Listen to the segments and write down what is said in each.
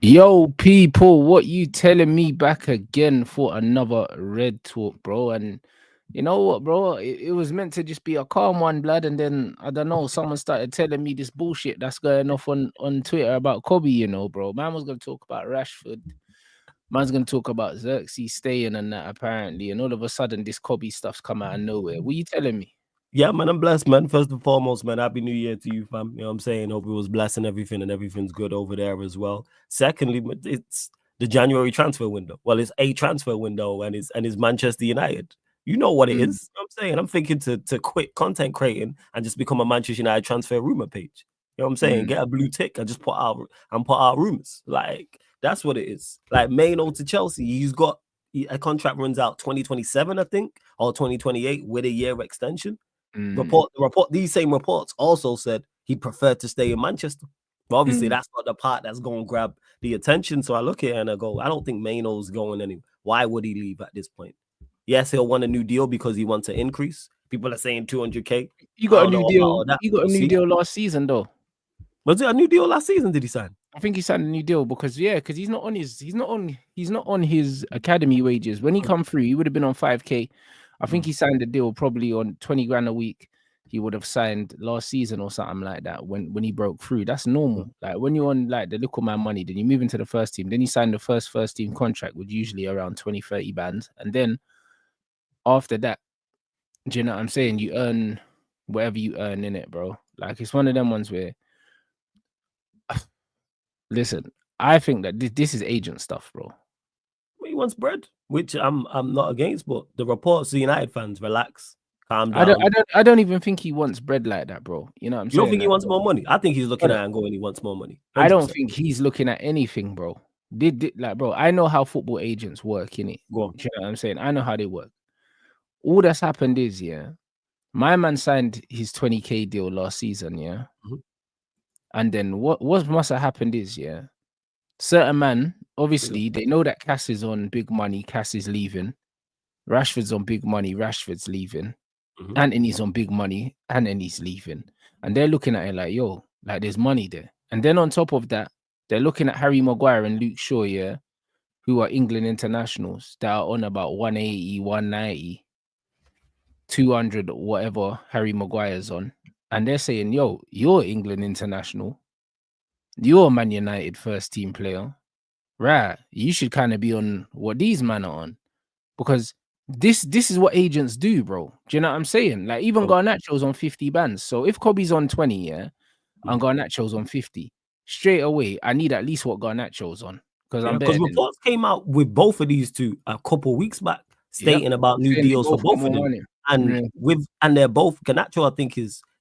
Yo, people, what you telling me back again for another Red Talk, bro? And you know what, bro? It was meant to just be a calm one, blood. And then, I don't know, someone started telling me this bullshit that's going off on Twitter about Kobby, you know, bro. Man was going to talk about Rashford. Man's going to talk about Zirkzee staying and that, apparently. And all of a sudden, this Kobby stuff's come out of nowhere. What you telling me? Yeah, man, I'm blessed, man. First and foremost, man, Happy New Year to you, fam. You know what I'm saying? Hope it was blessed and everything's good over there as well. Secondly, it's the January transfer window. Well, it's a transfer window and it's Manchester United. You know what it is. You know what I'm saying? I'm thinking to quit content creating and just become a Manchester United transfer rumor page. You know what I'm saying? Get a blue tick and just put out rumors. Like, that's what it is. Like Mainoo to Chelsea, he's got a contract runs out 2027, I think, or 2028 with a year extension. These same reports also said he preferred to stay in Manchester. But obviously, that's not the part that's going to grab the attention. So I look at it and I go, I don't think Mainoo's going anywhere. Why would he leave at this point? Yes, he'll want a new deal because he wants to increase. People are saying 200K. You got a new deal. You got a new deal last season, though. Was it a new deal last season? Did he sign? I think he signed a new deal because he's not on his academy wages. When he come through, he would have been on 5K. I think he signed a deal probably on 20 grand a week. He would have signed last season or something like that when he broke through. That's normal. Like when you're on like the little man money, then you move into the first team. Then you sign the first team contract with usually around 20, 30 bands. And then after that, do you know what I'm saying? You earn whatever you earn in it, bro. Like it's one of them ones where listen, I think that this is agent stuff, bro. He wants bread, which I'm not against, but the reports, the United fans, relax, calm down. I don't even think he wants bread like that, bro. You know what I'm saying? You don't think he wants more money? I think he's looking at Angola and he wants more money. 100%. I don't think he's looking at anything, bro. Like, bro, I know how football agents work, innit? Go on. You know what I'm saying? I know how they work. All that's happened is, my man signed his 20K deal last season, and then what must have happened is, certain man, obviously, they know that Cass is on big money, Cass is leaving. Rashford's on big money, Rashford's leaving. Anthony's on big money, Anthony's leaving. And they're looking at it like, yo, like there's money there. And then on top of that, they're looking at Harry Maguire and Luke Shaw, who are England internationals that are on about 180, 190, 200, whatever Harry Maguire's on. And they're saying, yo, you're England international. You're a Man United first team player. Right. You should kind of be on what these men are on. Because this is what agents do, bro. Do you know what I'm saying? Like even Garnacho's on 50 bands. So if Kobby's on 20, and Garnacho's on 50, straight away, I need at least what Garnacho's on. Because reports came out with both of these two a couple of weeks back stating about new deals for both of them. And and they're both Garnacho, I think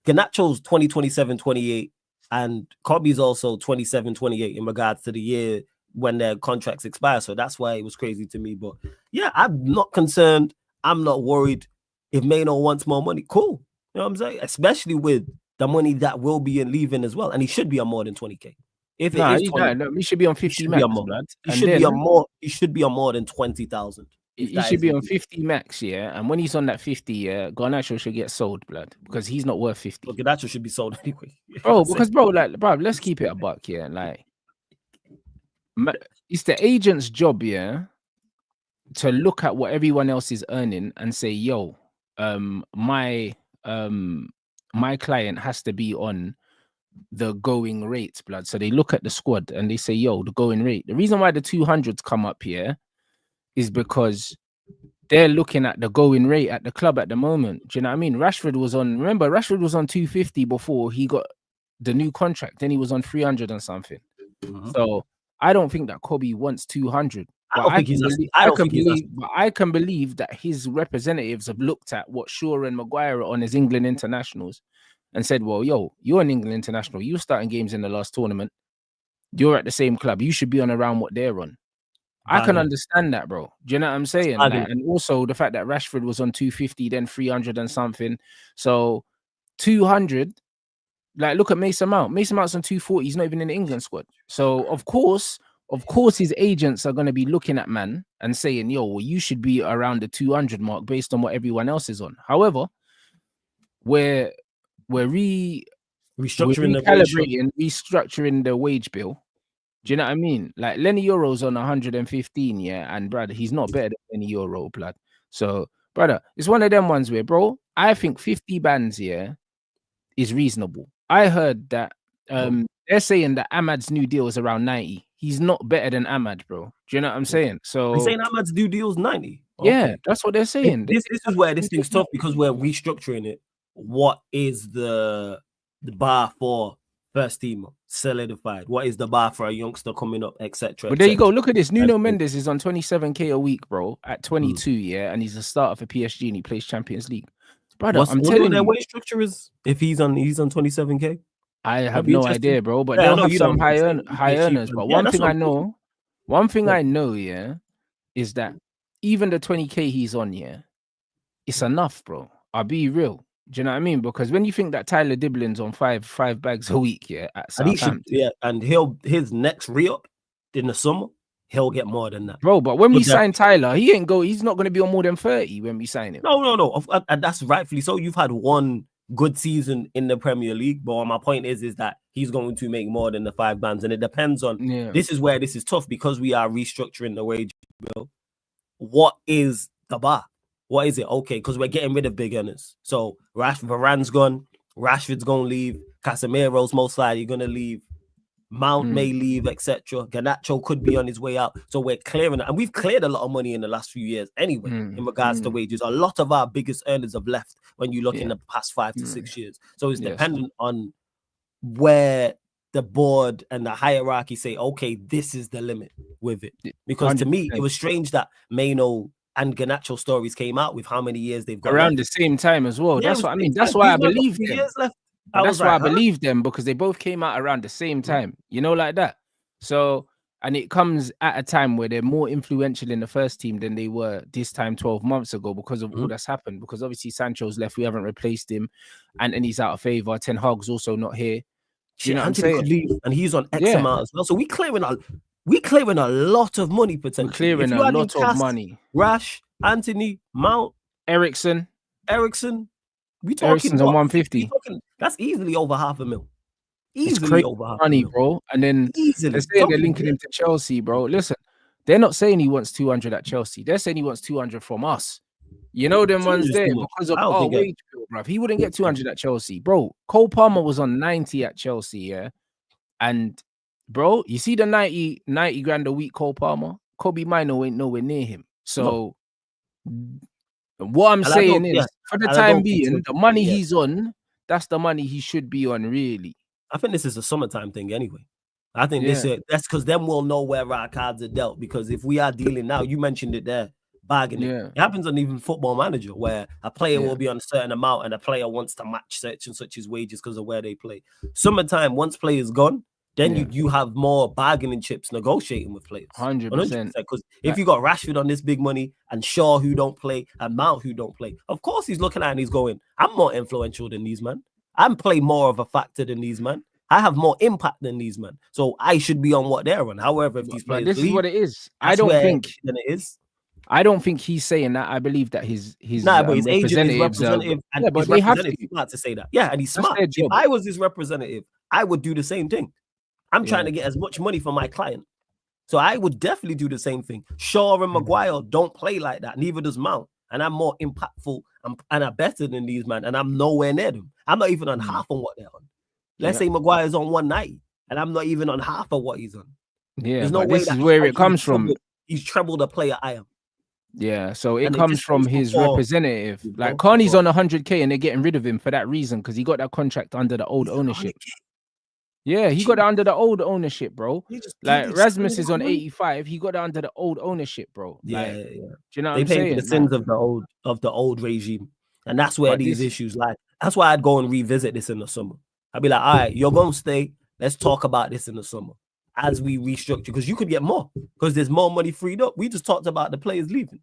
Garnacho's 2027, 28, and Kobby's also 27, 28 in regards to the year when their contracts expire. So that's why it was crazy to me. But yeah, I'm not concerned. I'm not worried. If Mainoo wants more money, cool. You know what I'm saying? Especially with the money that will be in leaving as well. And he should be on more than 20K. If it is 20, he should be on 50 max, blood. He should be on more than 20,000. He should be on 50 max, and when he's on that 50, Garnacho should get sold, blood, because he's not worth 50. Look, Garnacho should be sold anyway. Bro, let's keep it a buck, like it's the agent's job, to look at what everyone else is earning and say, yo, my client has to be on the going rate, blood. So they look at the squad and they say, yo, the going rate. The reason why the 200s come up here is because they're looking at the going rate at the club at the moment. Do you know what I mean? Rashford was on 250 before he got the new contract. Then he was on 300 and something. So I don't think that Kobby wants 200. I can believe that his representatives have looked at what Shaw and Maguire are on as England internationals and said, well, yo, you're an England international. You're starting games in the last tournament. You're at the same club. You should be on around what they're on. I can understand that, bro. Do you know what I'm saying? Like, and also the fact that Rashford was on 250, then 300 and something. So 200, like look at Mason Mount. Mason Mount's on 240. He's not even in the England squad. So of course his agents are going to be looking at man and saying, yo, well, you should be around the 200 mark based on what everyone else is on. However, where we're Restructuring the wage structure. recalibrating, restructuring the wage bill. Do you know what I mean? Like Lenny Euro's on 115, yeah, and brother, he's not better than Lenny Euro, blood. So, brother, it's one of them ones where, bro, I think 50 bands, yeah, is reasonable. I heard that they're saying that Ahmad's new deal is around 90. He's not better than Ahmad, bro. Do you know what I'm saying? So They're saying Ahmad's new deal's 90. yeah, Okay. that's what they're saying. This is where this thing's tough because we're restructuring it. What is the bar for first team solidified? What is the bar for a youngster coming up, etc.? But there you go. Look at this. Nuno Mendes is on 27k a week, bro, at 22, yeah, and he's a starter for PSG and he plays Champions League. Brother, I'm telling you, their wage structure is if he's on 27k. I have no idea, bro. But they'll have some high earners. But one thing I know, yeah, is that even the 20k he's on, yeah, it's enough, bro. I'll be real. Do you know what I mean? Because when you think that Tyler Diblin's on five bags a week, yeah, at Southampton, and his next re-up in the summer, he'll get more than that, bro. But when we sign Tyler, he's not going to be on more than 30 when we sign him. No, and that's rightfully so. You've had one good season in the Premier League, but my point is that he's going to make more than the 5 bands, and it depends on. This is where this is tough because we are restructuring the wage bill. What is the bar? What is it? Okay, because we're getting rid of big earners. So Varane's gone, Rashford's gonna leave, Casemiro's most likely gonna leave, Mount may leave, etc. Garnacho could be on his way out. So we're clearing it, and we've cleared a lot of money in the last few years anyway. In regards to wages, a lot of our biggest earners have left when you look in the past 5 to 6 years. So it's dependent on where the board and the hierarchy say, okay, this is the limit with it. Because 100%. To me, it was strange that Mainoo and Garnacho stories came out with how many years they've got around the same time as well. That's what I mean. That's why I believe them. That's why I believe them, because they both came out around the same time, you know, like that. So, and it comes at a time where they're more influential in the first team than they were this time 12 months ago because of all that's happened. Because obviously Sancho's left, we haven't replaced him, and he's out of favor. Ten Hag's also not here. Do you know what I'm saying? Could leave, and he's on X amount as well. So we clearing a lot of money potentially. We're clearing a lot of money. Rash, Anthony, Mount, Ericsson. We talking Ericsson's on 150. That's easily over $500,000. Easily over half money, bro. And then they're saying they're linking him to Chelsea, bro. Listen, they're not saying he wants 200 at Chelsea. They're saying he wants 200 from us. You know them ones there because of wage bill, bro. He wouldn't get 200 at Chelsea, bro. Cole Palmer was on 90 at Chelsea, yeah. And bro, you see the 90 grand a week Cole Palmer? Kobby Mainoo ain't nowhere near him. So what I'm saying is, for the time being, the money he's on, that's the money he should be on, really. I think this is a summertime thing anyway. I think that's because then we'll know where our cards are dealt. Because if we are dealing now, you mentioned it there, bargaining. It happens on even Football Manager, where a player will be on a certain amount and a player wants to match such and such his wages because of where they play. Summertime, once player's gone, then you have more bargaining chips negotiating with players. 100%. Because if you got Rashford on this big money and Shaw who don't play and Mount who don't play, of course he's looking at it and he's going, I'm more influential than these men. I'm play more of a factor than these men. I have more impact than these men. So I should be on what they're on. However, if these players this leave, is what it is. I don't think it is. I don't think he's saying that. I believe that his but his agent is representative, and but they have to. Smart to say that. Yeah, and he's smart. If I was his representative, I would do the same thing. I'm trying to get as much money from my client, so I would definitely do the same thing. Shaw and Maguire don't play like that. Neither does Mount, and I'm more impactful and I'm better than these men, and I'm nowhere near them. I'm not even on half on what they're on. Let's say Maguire's on 190, and I'm not even on half of what he's on. Yeah, there's no way this is where it comes from. He's trebled a player I am. Yeah, so it comes from his representative. Like Carney's on 100k, and they're getting rid of him for that reason because he got that contract under the old ownership. Yeah, he got it under the old ownership, bro. Like Rasmus is on 85, he got it under the old ownership, bro. Yeah. Do you know what I'm saying? They pay for the sins of the old regime, and that's where these issues lie. That's why I'd go and revisit this in the summer. I'd be like, all right, you're gonna stay. Let's talk about this in the summer as we restructure, because you could get more because there's more money freed up. We just talked about the players leaving.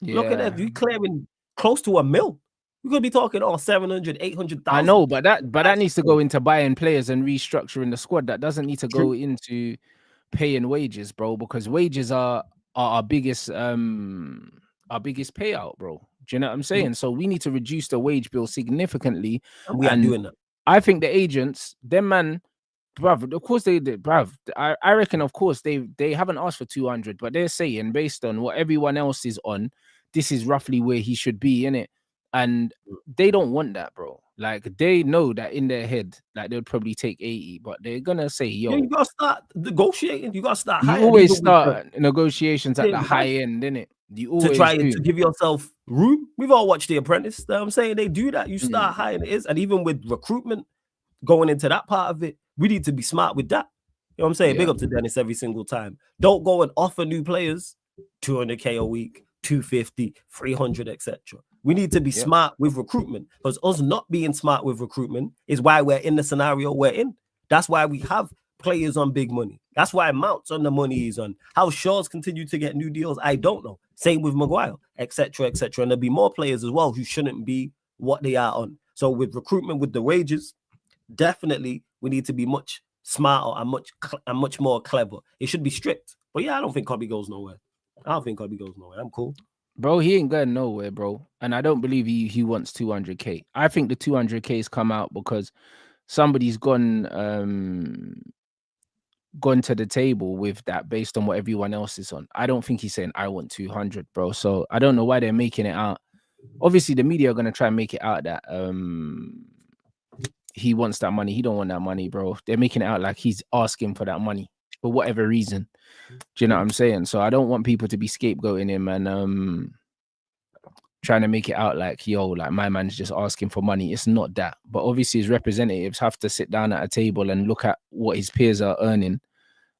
Look at that, we clearing close to $1 million. We could be talking 700, 800,000. I know, but that needs to go into buying players and restructuring the squad. That doesn't need to go into paying wages, bro, because wages are our biggest payout, bro. Do you know what I'm saying? So we need to reduce the wage bill significantly. And we are doing that. I think the agents, them man, bruv, of course they did, bruv. I reckon, of course, they haven't asked for 200, but they're saying based on what everyone else is on, this is roughly where he should be, innit? And they don't want that, bro. Like, they know that in their head, like, they'll probably take 80, but they're gonna say, yo, you gotta start negotiating. You gotta start. You always start negotiations at the high end, innit? You always to try to give yourself room. We've all watched The Apprentice. You know what I'm saying? They do that. You start high, and it is, and even with recruitment going into that part of it, we need to be smart with that. You know what I'm saying? Big up to Dennis every single time. Don't go and offer new players 200K a week, 250, 300, etc. We need to be smart with recruitment, because us not being smart with recruitment is why we're in the scenario we're in. That's why we have players on big money. That's why Mount's on the money he's on. How Shaw's continue to get new deals, I don't know. Same with Maguire, etc., etc. And there'll be more players as well who shouldn't be what they are on. So with recruitment, with the wages, definitely we need to be much smarter and much more clever. It should be strict. But yeah, I don't think Kobby goes nowhere. I'm cool. Bro, he ain't going nowhere, bro. And I don't believe he wants 200K. I think the 200K's come out because somebody's gone to the table with that based on what everyone else is on. I don't think he's saying I want 200, bro. So I don't know why they're making it out. Obviously, the media are gonna try and make it out that he wants that money. He don't want that money, bro. They're making it out like he's asking for that money for whatever reason. Do you know what I'm saying? So I don't want people to be scapegoating him and trying to make it out like, yo, like my man's just asking for money. It's not that. But obviously his representatives have to sit down at a table and look at what his peers are earning,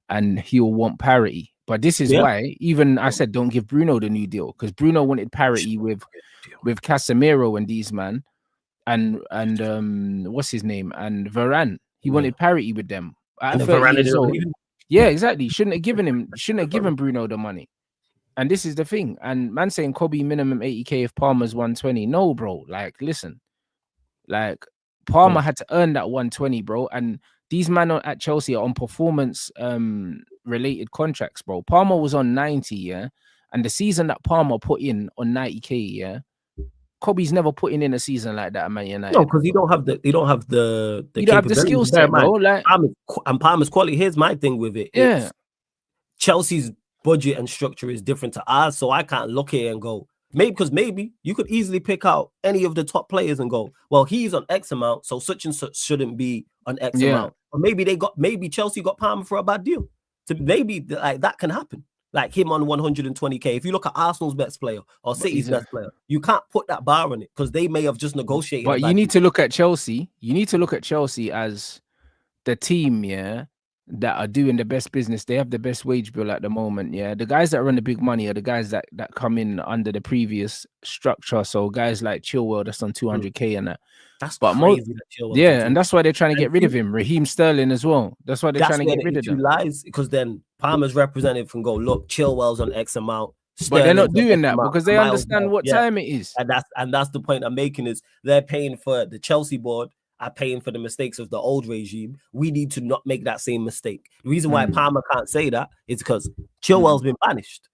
and he'll want parity. But this is why even I said don't give Bruno the new deal, because Bruno wanted parity with Casemiro and these man and what's his name, and Varane. He wanted parity with them. At 30 years old. Yeah, exactly. Shouldn't have given Bruno the money. And this is the thing. And man saying Kobby minimum 80K if Palmer's 120. No, bro. Like, listen. Like, Palmer had to earn that 120, bro. And these men at Chelsea are on performance related contracts, bro. Palmer was on 90, yeah. And the season that Palmer put in on 90K, yeah. Kobby's never putting in a season like that at Man United. No, because he don't have the skill set, bro. Like, Palmer's quality. Here's my thing with it. Yeah. Chelsea's budget and structure is different to ours, so I can't look here and go, maybe you could easily pick out any of the top players and go, well, he's on X amount, so such and such shouldn't be on X amount. Or maybe Chelsea got Palmer for a bad deal. So maybe like that can happen. Like him on 120K. If you look at Arsenal's best player or City's best player, you can't put that bar on it because they may have just negotiated. But you need to look at Chelsea. You need to look at Chelsea as the team, that are doing the best business. They have the best wage bill at the moment. Yeah, the guys that run the big money are the guys that come in under the previous structure. So guys like Chilwell, that's on 200K and that. That's crazy. And that's why they're trying to get rid of him. Raheem Sterling as well. That's why they're trying to get rid of him. Lies, because then Palmer's representative can go, look, Chilwell's on X amount. But they're not doing that because they understand what time it is. And that's the point I'm making, is they're paying for the Chelsea board are paying for the mistakes of the old regime. We need to not make that same mistake. The reason why Palmer can't say that is because Chilwell's been banished.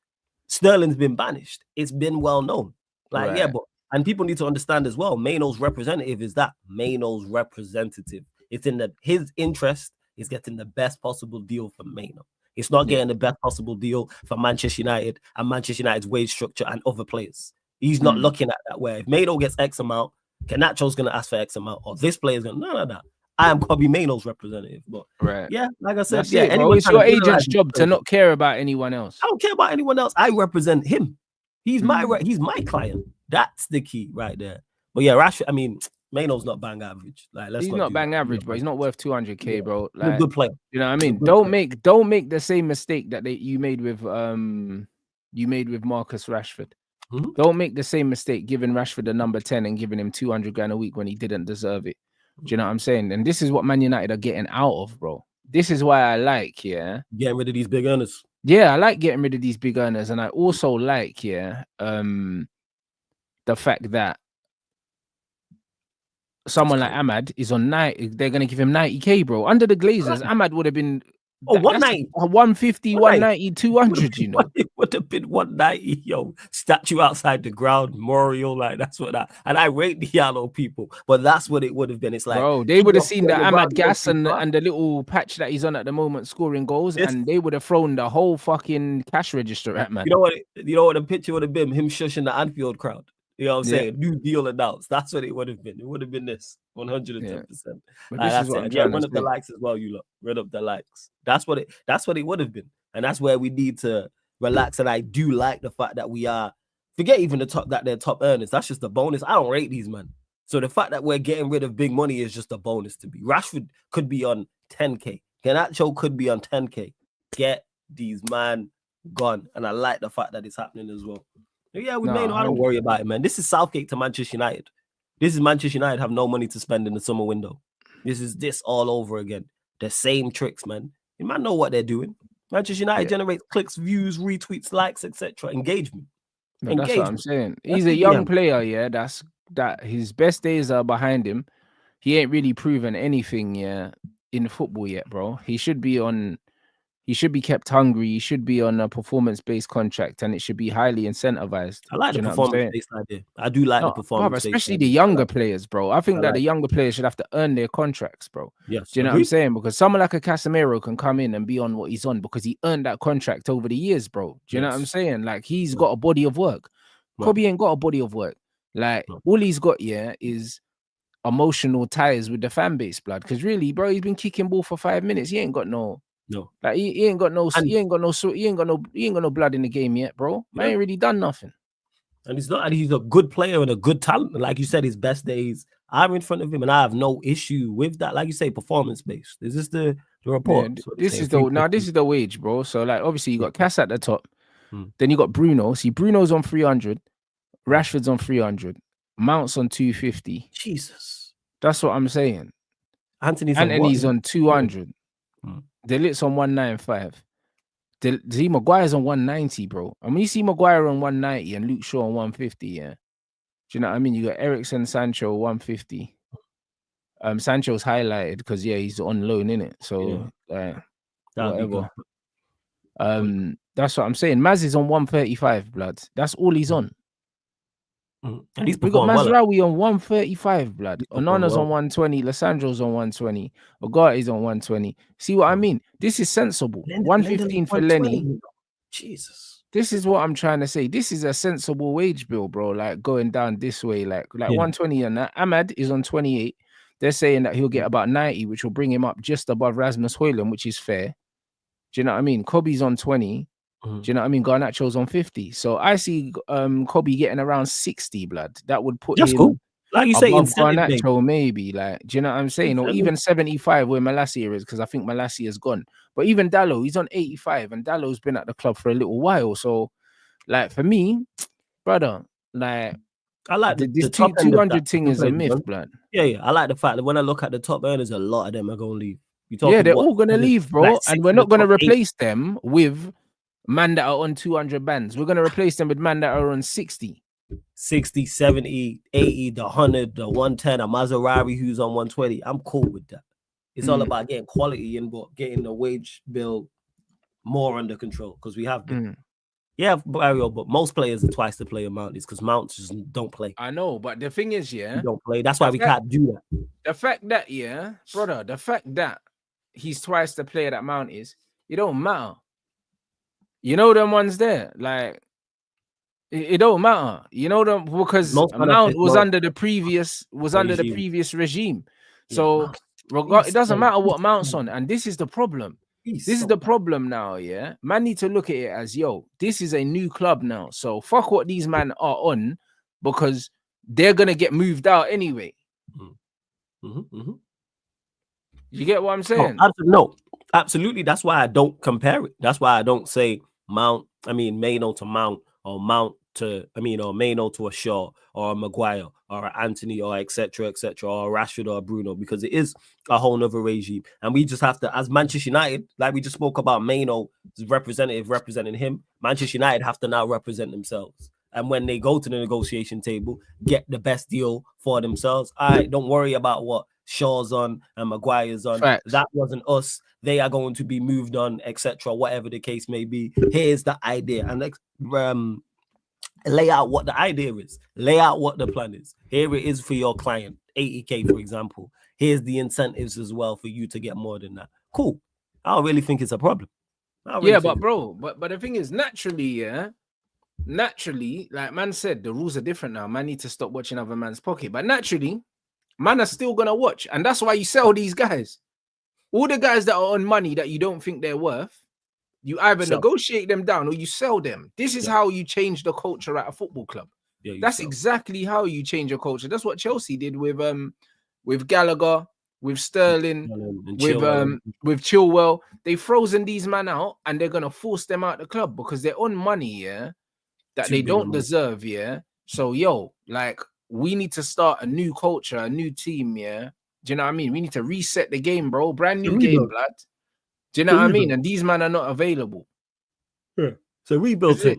Sterling's been banished. It's been well known. And people need to understand as well, Mainoo's representative is that. Mainoo's representative. It's in his interest is getting the best possible deal for Mainoo. It's not getting the best possible deal for Manchester United and Manchester United's wage structure and other players. He's not looking at that way. If Mainoo gets X amount, Garnacho's going to ask for X amount, or this player's going to, no. I am Kobby Mainoo's representative. But yeah, like I said, it's your agent's job to not care about anyone else. I don't care about anyone else. I represent him. He's my client. That's the key right there. But yeah, Rashford, Mainoo's not bang average. He's not bang average, but he's not worth 200K, bro. He's a good player. You know what I mean? Don't make the same mistake that you made with Marcus Rashford. Mm-hmm. Don't make the same mistake giving Rashford a number 10 and giving him 200 grand a week when he didn't deserve it. Do you know what I'm saying? And this is what Man United are getting out of, bro. This is why I like, getting rid of these big earners. Yeah, I like getting rid of these big earners, and I also like, the fact that someone like Ahmad is on they're gonna give him 90K, bro. Under the Glazers, Ahmad would have been 190, 150, 190, 200, you know. would have been 190, yo. Statue outside the ground, memorial, like that's what that. And I rate the yellow people, but that's what it would have been. It's like, bro, they would have seen the Ahmad Gas and the little patch that he's on at the moment scoring goals, and they would have thrown the whole fucking cash register at, man. You know what the picture would have been? Him shushing the Anfield crowd. You know what I'm saying? New deal announced. That's what it would have been. It would have been this 110%. But this is what I'm trying to run up the likes as well, you lot. Run up the likes. That's what it would have been. And that's where we need to relax. And I do like the fact that we are, forget even they're top earners. That's just a bonus. I don't rate these, man. So the fact that we're getting rid of big money is just a bonus to me. Rashford could be on 10K. Garnacho could be on 10K. Get these man gone. And I like the fact that it's happening as well. Yeah, we may know. I don't worry about it, man. This is Southgate to Manchester United. This is Manchester United have no money to spend in the summer window. This is this all over again. The same tricks, man. You might know what they're doing. Manchester United generates clicks, views, retweets, likes, etc. Engagement. That's what I'm saying. He's a young player, that his best days are behind him. He ain't really proven anything, in football yet, bro. He should be kept hungry. He should be on a performance-based contract, and it should be highly incentivized. I like the performance-based idea. I do like the performance, especially the younger players, bro. I think that the younger players should have to earn their contracts, bro. Yes, do you know what I'm saying? Because someone like a Casemiro can come in and be on what he's on because he earned that contract over the years, bro. Do you know what I'm saying? Like, he's got a body of work. Kobby ain't got a body of work. Like, all he's got is emotional ties with the fan base, blood. Because really, bro, he's been kicking ball for 5 minutes. He ain't got no. Like he ain't got no blood in the game yet, bro. Man ain't really done nothing. And he's a good player and a good talent. Like you said, his best days are in front of him, and I have no issue with that. Like you say, performance based. Is this the report? Yeah, this is the wage, bro. So like obviously you got Cass at the top, then you got Bruno. See, Bruno's on 300, Rashford's on 300, Mount's on 250. Jesus, that's what I'm saying. Anthony's on 200. De Ligt's on 195. See, Maguire's on 190, bro. And when you see Maguire on 190 and Luke Shaw on 150, do you know what I mean? You got Eriksen, Sancho 150. Sancho's highlighted because he's on loan, innit? So whatever. That's what I'm saying. Maz is on 135, blood. That's all he's on. And he's we got Mazraoui on 135, blood. Onana's on 120. Lissandro's on 120. Ogate's on 120. See what I mean? This is sensible. 115 for Lenny. Jesus. This is what I'm trying to say. This is a sensible wage bill, bro. Like going down this way, like 120 and that. Ahmad is on 28. They're saying that he'll get about 90, which will bring him up just above Rasmus Hojlund, which is fair. Do you know what I mean? Kobby's on 20. Do you know what I mean? Garnacho's on 50. So I see Kobby getting around 60, blood. That would put him cool. Like you say, Garnacho, maybe. Like, do you know what I'm saying? Or even 75 where Malacia is, because I think Malacia is gone. But even Dallo, he's on 85, and Dallo's been at the club for a little while. So, like, for me, brother, like, I like this 200 thing is a myth, blood. Yeah. I like the fact that when I look at the top earners, a lot of them are going to leave. They're all going to leave, bro. Like, and we're not going to replace them with man that are on 200 bands. We're going to replace them with man that are on 60. 60, 70, 80, the 100, the 110, a Maserati who's on 120. I'm cool with that. It's all about getting quality in, but getting the wage bill more under control because we have been. Yeah, but most players are twice the player Mount is because Mount just don't play. I know, but the thing is, he don't play. That's why we can't do that. The fact that, brother, the fact that he's twice the player that Mount is, it don't matter. You know them ones there, like it don't matter. You know them because Mount was under the previous regime. So it doesn't matter what Mount's on, and this is the problem. This is the problem now, Man need to look at it as, this is a new club now. So fuck what these men are on because they're gonna get moved out anyway. You get what I'm saying? No, absolutely. That's why I don't compare it. That's why I don't say Mainoo to Mount or Mount to or Mainoo to a Shaw or a Maguire or an Anthony or etc., or a Rashford or a Bruno, because it is a whole nother regime. And we just have to, as Manchester United, like we just spoke about Mainoo's representative representing him, Manchester United have to now represent themselves. And when they go to the negotiation table, get the best deal for themselves. All right, don't worry about what Shaw's on and Maguire's on. Facts. That wasn't us. They are going to be moved on, etc. Whatever the case may be. Here's the idea, and lay out what the idea is. Lay out what the plan is. Here it is for your client, 80K, for example. Here's the incentives as well for you to get more than that. Cool. I don't really think it's a problem. Yeah, but bro, but the thing is, naturally, like man said, the rules are different now. Man need to stop watching other man's pocket. But naturally, man are still gonna watch, and that's why you sell these guys. All the guys that are on money that you don't think they're worth, you either negotiate them down or you sell them. This is how you change the culture at a football club. Yeah, that's exactly how you change your culture. That's what Chelsea did with Gallagher, with Sterling, with Chilwell. They've frozen these men out, and they're gonna force them out the club because they're on money, that they don't deserve, So like we need to start a new culture, a new team, Do you know what I mean? We need to reset the game, bro. Brand new game, blood. Do you know what I mean? And these men are not available. Yeah. So rebuild it.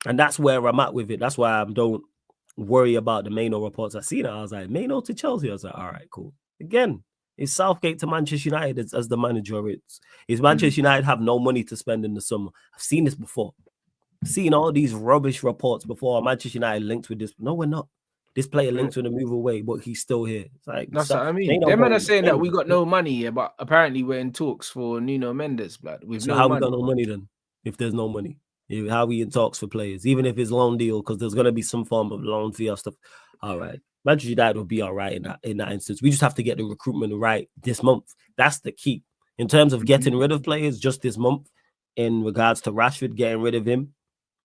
And that's where I'm at with it. That's why I don't worry about the Mainoo reports. I seen it. I was like, Mainoo to Chelsea. I was like, all right, cool. Again, it's Southgate to Manchester United as the manager. It's Manchester United have no money to spend in the summer. I've seen this before. I've seen all these rubbish reports before. Manchester United linked with this. No, we're not. This player linked with a move away, but he's still here. It's like, that's what I mean. Them men are saying that we got no money, but apparently we're in talks for Nuno Mendes, blood. So how we got no money then? If there's no money, how are we in talks for players? Even if it's loan deal, because there's gonna be some form of loan fee or stuff. All right, Manchester United will be all right in that instance. We just have to get the recruitment right this month. That's the key in terms of getting rid of players just this month. In regards to Rashford, getting rid of him,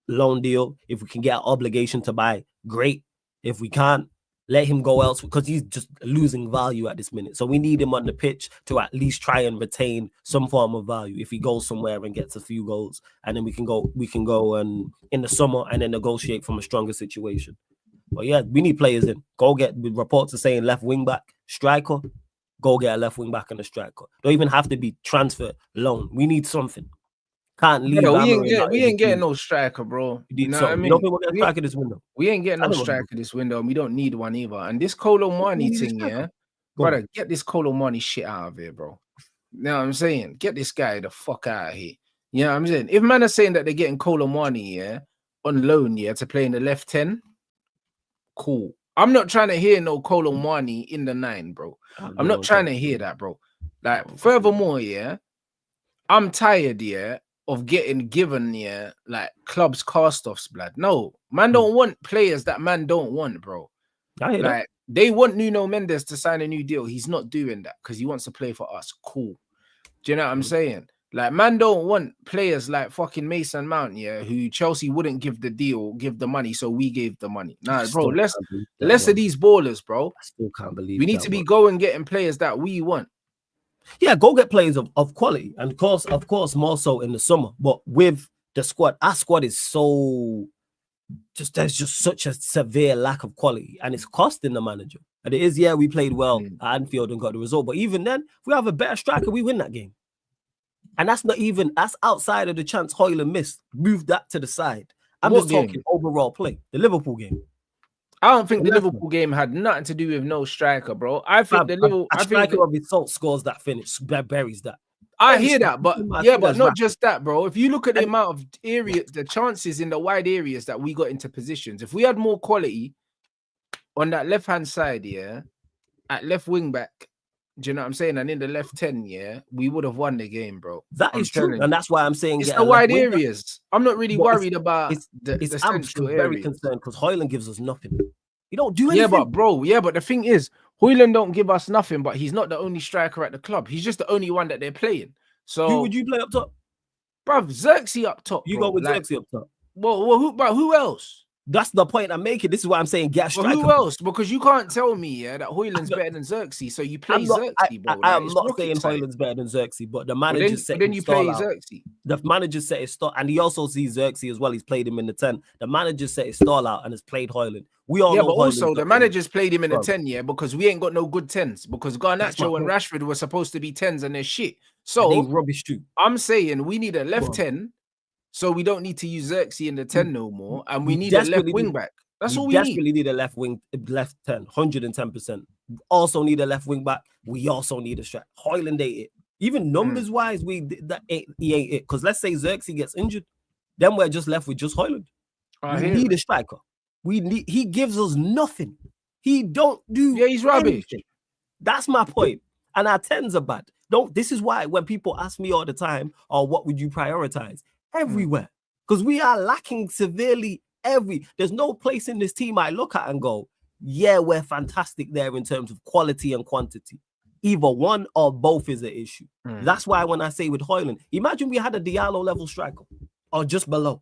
loan deal. If we can get an obligation to buy, great. If we can't, let him go elsewhere because he's just losing value at this minute. So we need him on the pitch to at least try and retain some form of value. If he goes somewhere and gets a few goals, and then we can go and in the summer and then negotiate from a stronger situation. But yeah, we need players in. Go get reports are saying left wing back, striker. Go get a left wing back and a striker. Don't even have to be transfer loan. We need something. Can't leave. We ain't getting no striker, bro. You know what I mean? You don't think we're getting striker this window? We ain't getting no striker this window, and we don't need one either. And this Kolo Muani thing, brother, get this Kolo Muani shit out of here, bro. You know what I'm saying? Get this guy the fuck out of here. You know what I'm saying? If man are saying that they're getting Kolo Muani, on loan, to play in the left 10, cool. I'm not trying to hear no Kolo Muani in the 9, bro. I'm not trying to hear that, bro. Like, furthermore, I'm tired, of getting given like clubs cast-offs, blood. No, man don't want players that man don't want, bro. Like they want Nuno Mendes to sign a new deal. He's not doing that because he wants to play for us. Cool. Do you know what I'm saying? Like, man don't want players like fucking Mason Mount, who Chelsea wouldn't give the deal, give the money, so we gave the money. Nah, bro, less of these ballers, bro. I still can't believe we need to be going getting players that we want. Yeah, go get players of quality, and of course, more so in the summer. But with the squad, our squad is there's just such a severe lack of quality, and it's costing the manager. And it is, we played well at Anfield and got the result. But even then, if we have a better striker, we win that game. And that's outside of the chance Hojlund missed. Move that to the side. I'm just talking overall play. The Liverpool game. I don't think the Liverpool game had nothing to do with no striker, bro. I think the striker of its scores that finish, buries that. I hear that, but but not just that, bro. If you look at the amount of area, the chances in the wide areas that we got into positions, if we had more quality on that left-hand side, at left wing back, do you know what I'm saying? And in the left 10, we would have won the game, bro. That is true, and that's why I'm saying it's the wide areas. I'm not really worried about the central areas. Very concerned because Hojlund gives us nothing. He don't do anything. But the thing is, Hojlund don't give us nothing, but he's not the only striker at the club. He's just the only one that they're playing. So who would you play up top? Bruv, Zirkzee up top. You go with Zirkzee up top. Well, who else? That's the point I'm making. This is why I'm saying get a striker. Who else? Because you can't tell me that Hojlund's better than Zirkzee. So you play Zirkzee, bro. I'm not saying Hojlund's better than Zirkzee, but the manager said then you play Zirkzee. The manager set his stall, and he also sees Zirkzee as well. He's played him in the 10. The manager set his stall out and has played Hojlund. We all know. But also the managers played him in the 10, because we ain't got no good 10s. Because Garnacho and Rashford were supposed to be 10s and they're shit. So they rubbish too. I'm saying we need a left 10, so we don't need to use Zirkzee in the 10 no more, and we need a left wing back. That's all we desperately need a left 10, 110%. also need a left wing back. We also need a striker. Hojlund ain't it. Even numbers wise, he ain't it. Because let's say Zirkzee gets injured, then we're just left with just Hojlund. We need a striker. He gives us nothing. He don't do. Yeah, he's rubbish. Anything. That's my point. And our 10s are bad. This is why when people ask me all the time, what would you prioritize? Everywhere. Because we are lacking severely there's no place in this team I look at and go, yeah, we're fantastic there in terms of quality and quantity. Either one or both is an issue. That's why when I say with Hojlund, imagine we had a Diallo level striker or just below,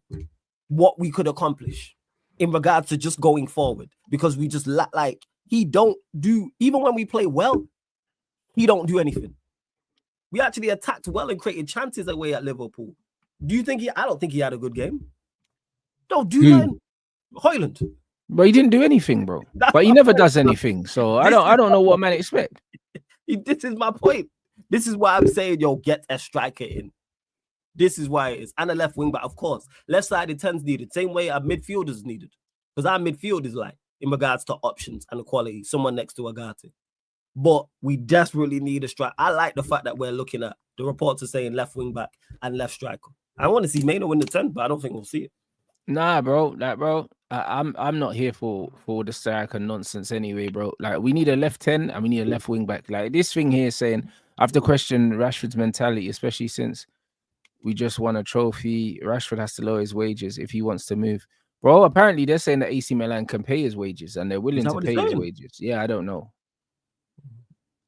what we could accomplish in regards to just going forward, because we just he don't do, even when we play well, he don't do anything. We actually attacked well and created chances away at Liverpool. Do you think I don't think he had a good game. Don't do nothing. Hojlund. But he didn't do anything, bro. But he never does anything. So I don't know what man expect. This is my point. This is why I'm saying, get a striker in. This is why it is. And a left wing back, of course. Left sided 10s needed. Same way our midfielders needed. Because our midfield is in regards to options and quality, someone next to Agate. But we desperately need a striker. I like the fact that we're looking at the reports are saying left wing back and left striker. I want to see Mainoo in the 10, but I don't think we'll see it. Nah, bro. I'm not here for the striker nonsense anyway, bro. We need a left 10 and we need a left wing back. This thing here saying I have to question Rashford's mentality, especially since we just won a trophy. Rashford has to lower his wages if he wants to move. Bro, apparently they're saying that AC Milan can pay his wages and they're willing to pay his wages. Yeah, I don't know.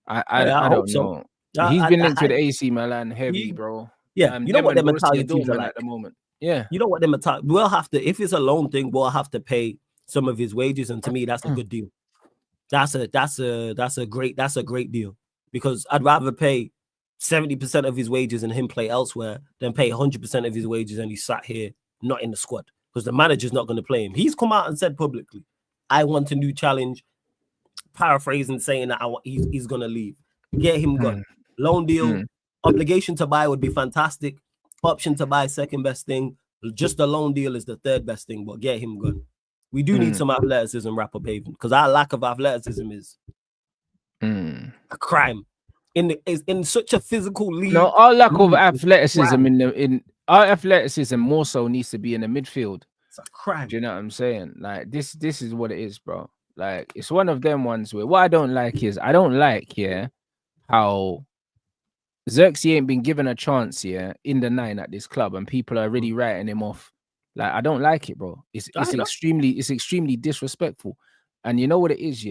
I don't know. He's been linked with AC Milan heavy, bro. Yeah, you know what their mentalities are like at the moment. Yeah, you know what their mentality. We'll have to, if it's a loan thing, we'll have to pay some of his wages, and to me, that's a good deal. That's a great deal, because I'd rather pay 70% of his wages and him play elsewhere than pay 100% of his wages and he's sat here not in the squad because the manager's not going to play him. He's come out and said publicly, "I want a new challenge." Paraphrasing, saying that he's going to leave. Get him gone. Loan deal. Obligation to buy would be fantastic. Option to buy, second best thing. Just the loan deal is the third best thing, but get him gone. We do need some athleticism wrap up Haven, because our lack of athleticism is a crime. In such a physical league. No, our lack of athleticism in our athleticism more so needs to be in the midfield. It's a crime. Do you know what I'm saying? This is what it is, bro. It's one of them ones where what I don't like how Zirkzee ain't been given a chance in the 9 at this club, and people are already writing him off. I don't like it, bro. It's extremely disrespectful. And you know what it is,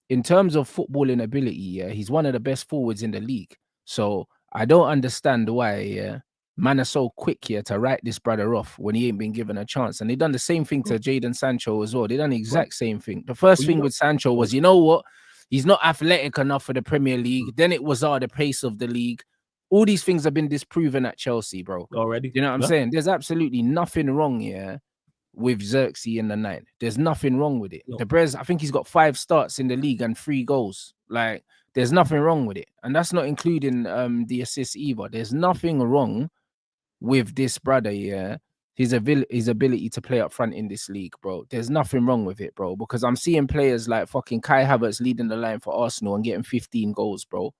in terms of footballing ability, he's one of the best forwards in the league. So I don't understand why man are so quick to write this brother off when he ain't been given a chance. And they done the same thing to Jadon Sancho as well. They done the exact same thing. The first thing with Sancho was, you know what? He's not athletic enough for the Premier League. Then it was the pace of the league. All these things have been disproven at Chelsea, bro. Already. You know what I'm saying? There's absolutely nothing wrong with Zirkzee in the 9. There's nothing wrong with it. No. The Brez, I think he's got 5 starts in the league and 3 goals. There's nothing wrong with it. And that's not including the assists either. There's nothing wrong with this brother, his ability to play up front in this league, bro. There's nothing wrong with it, bro, because I'm seeing players like fucking Kai Havertz leading the line for Arsenal and getting 15 goals, bro.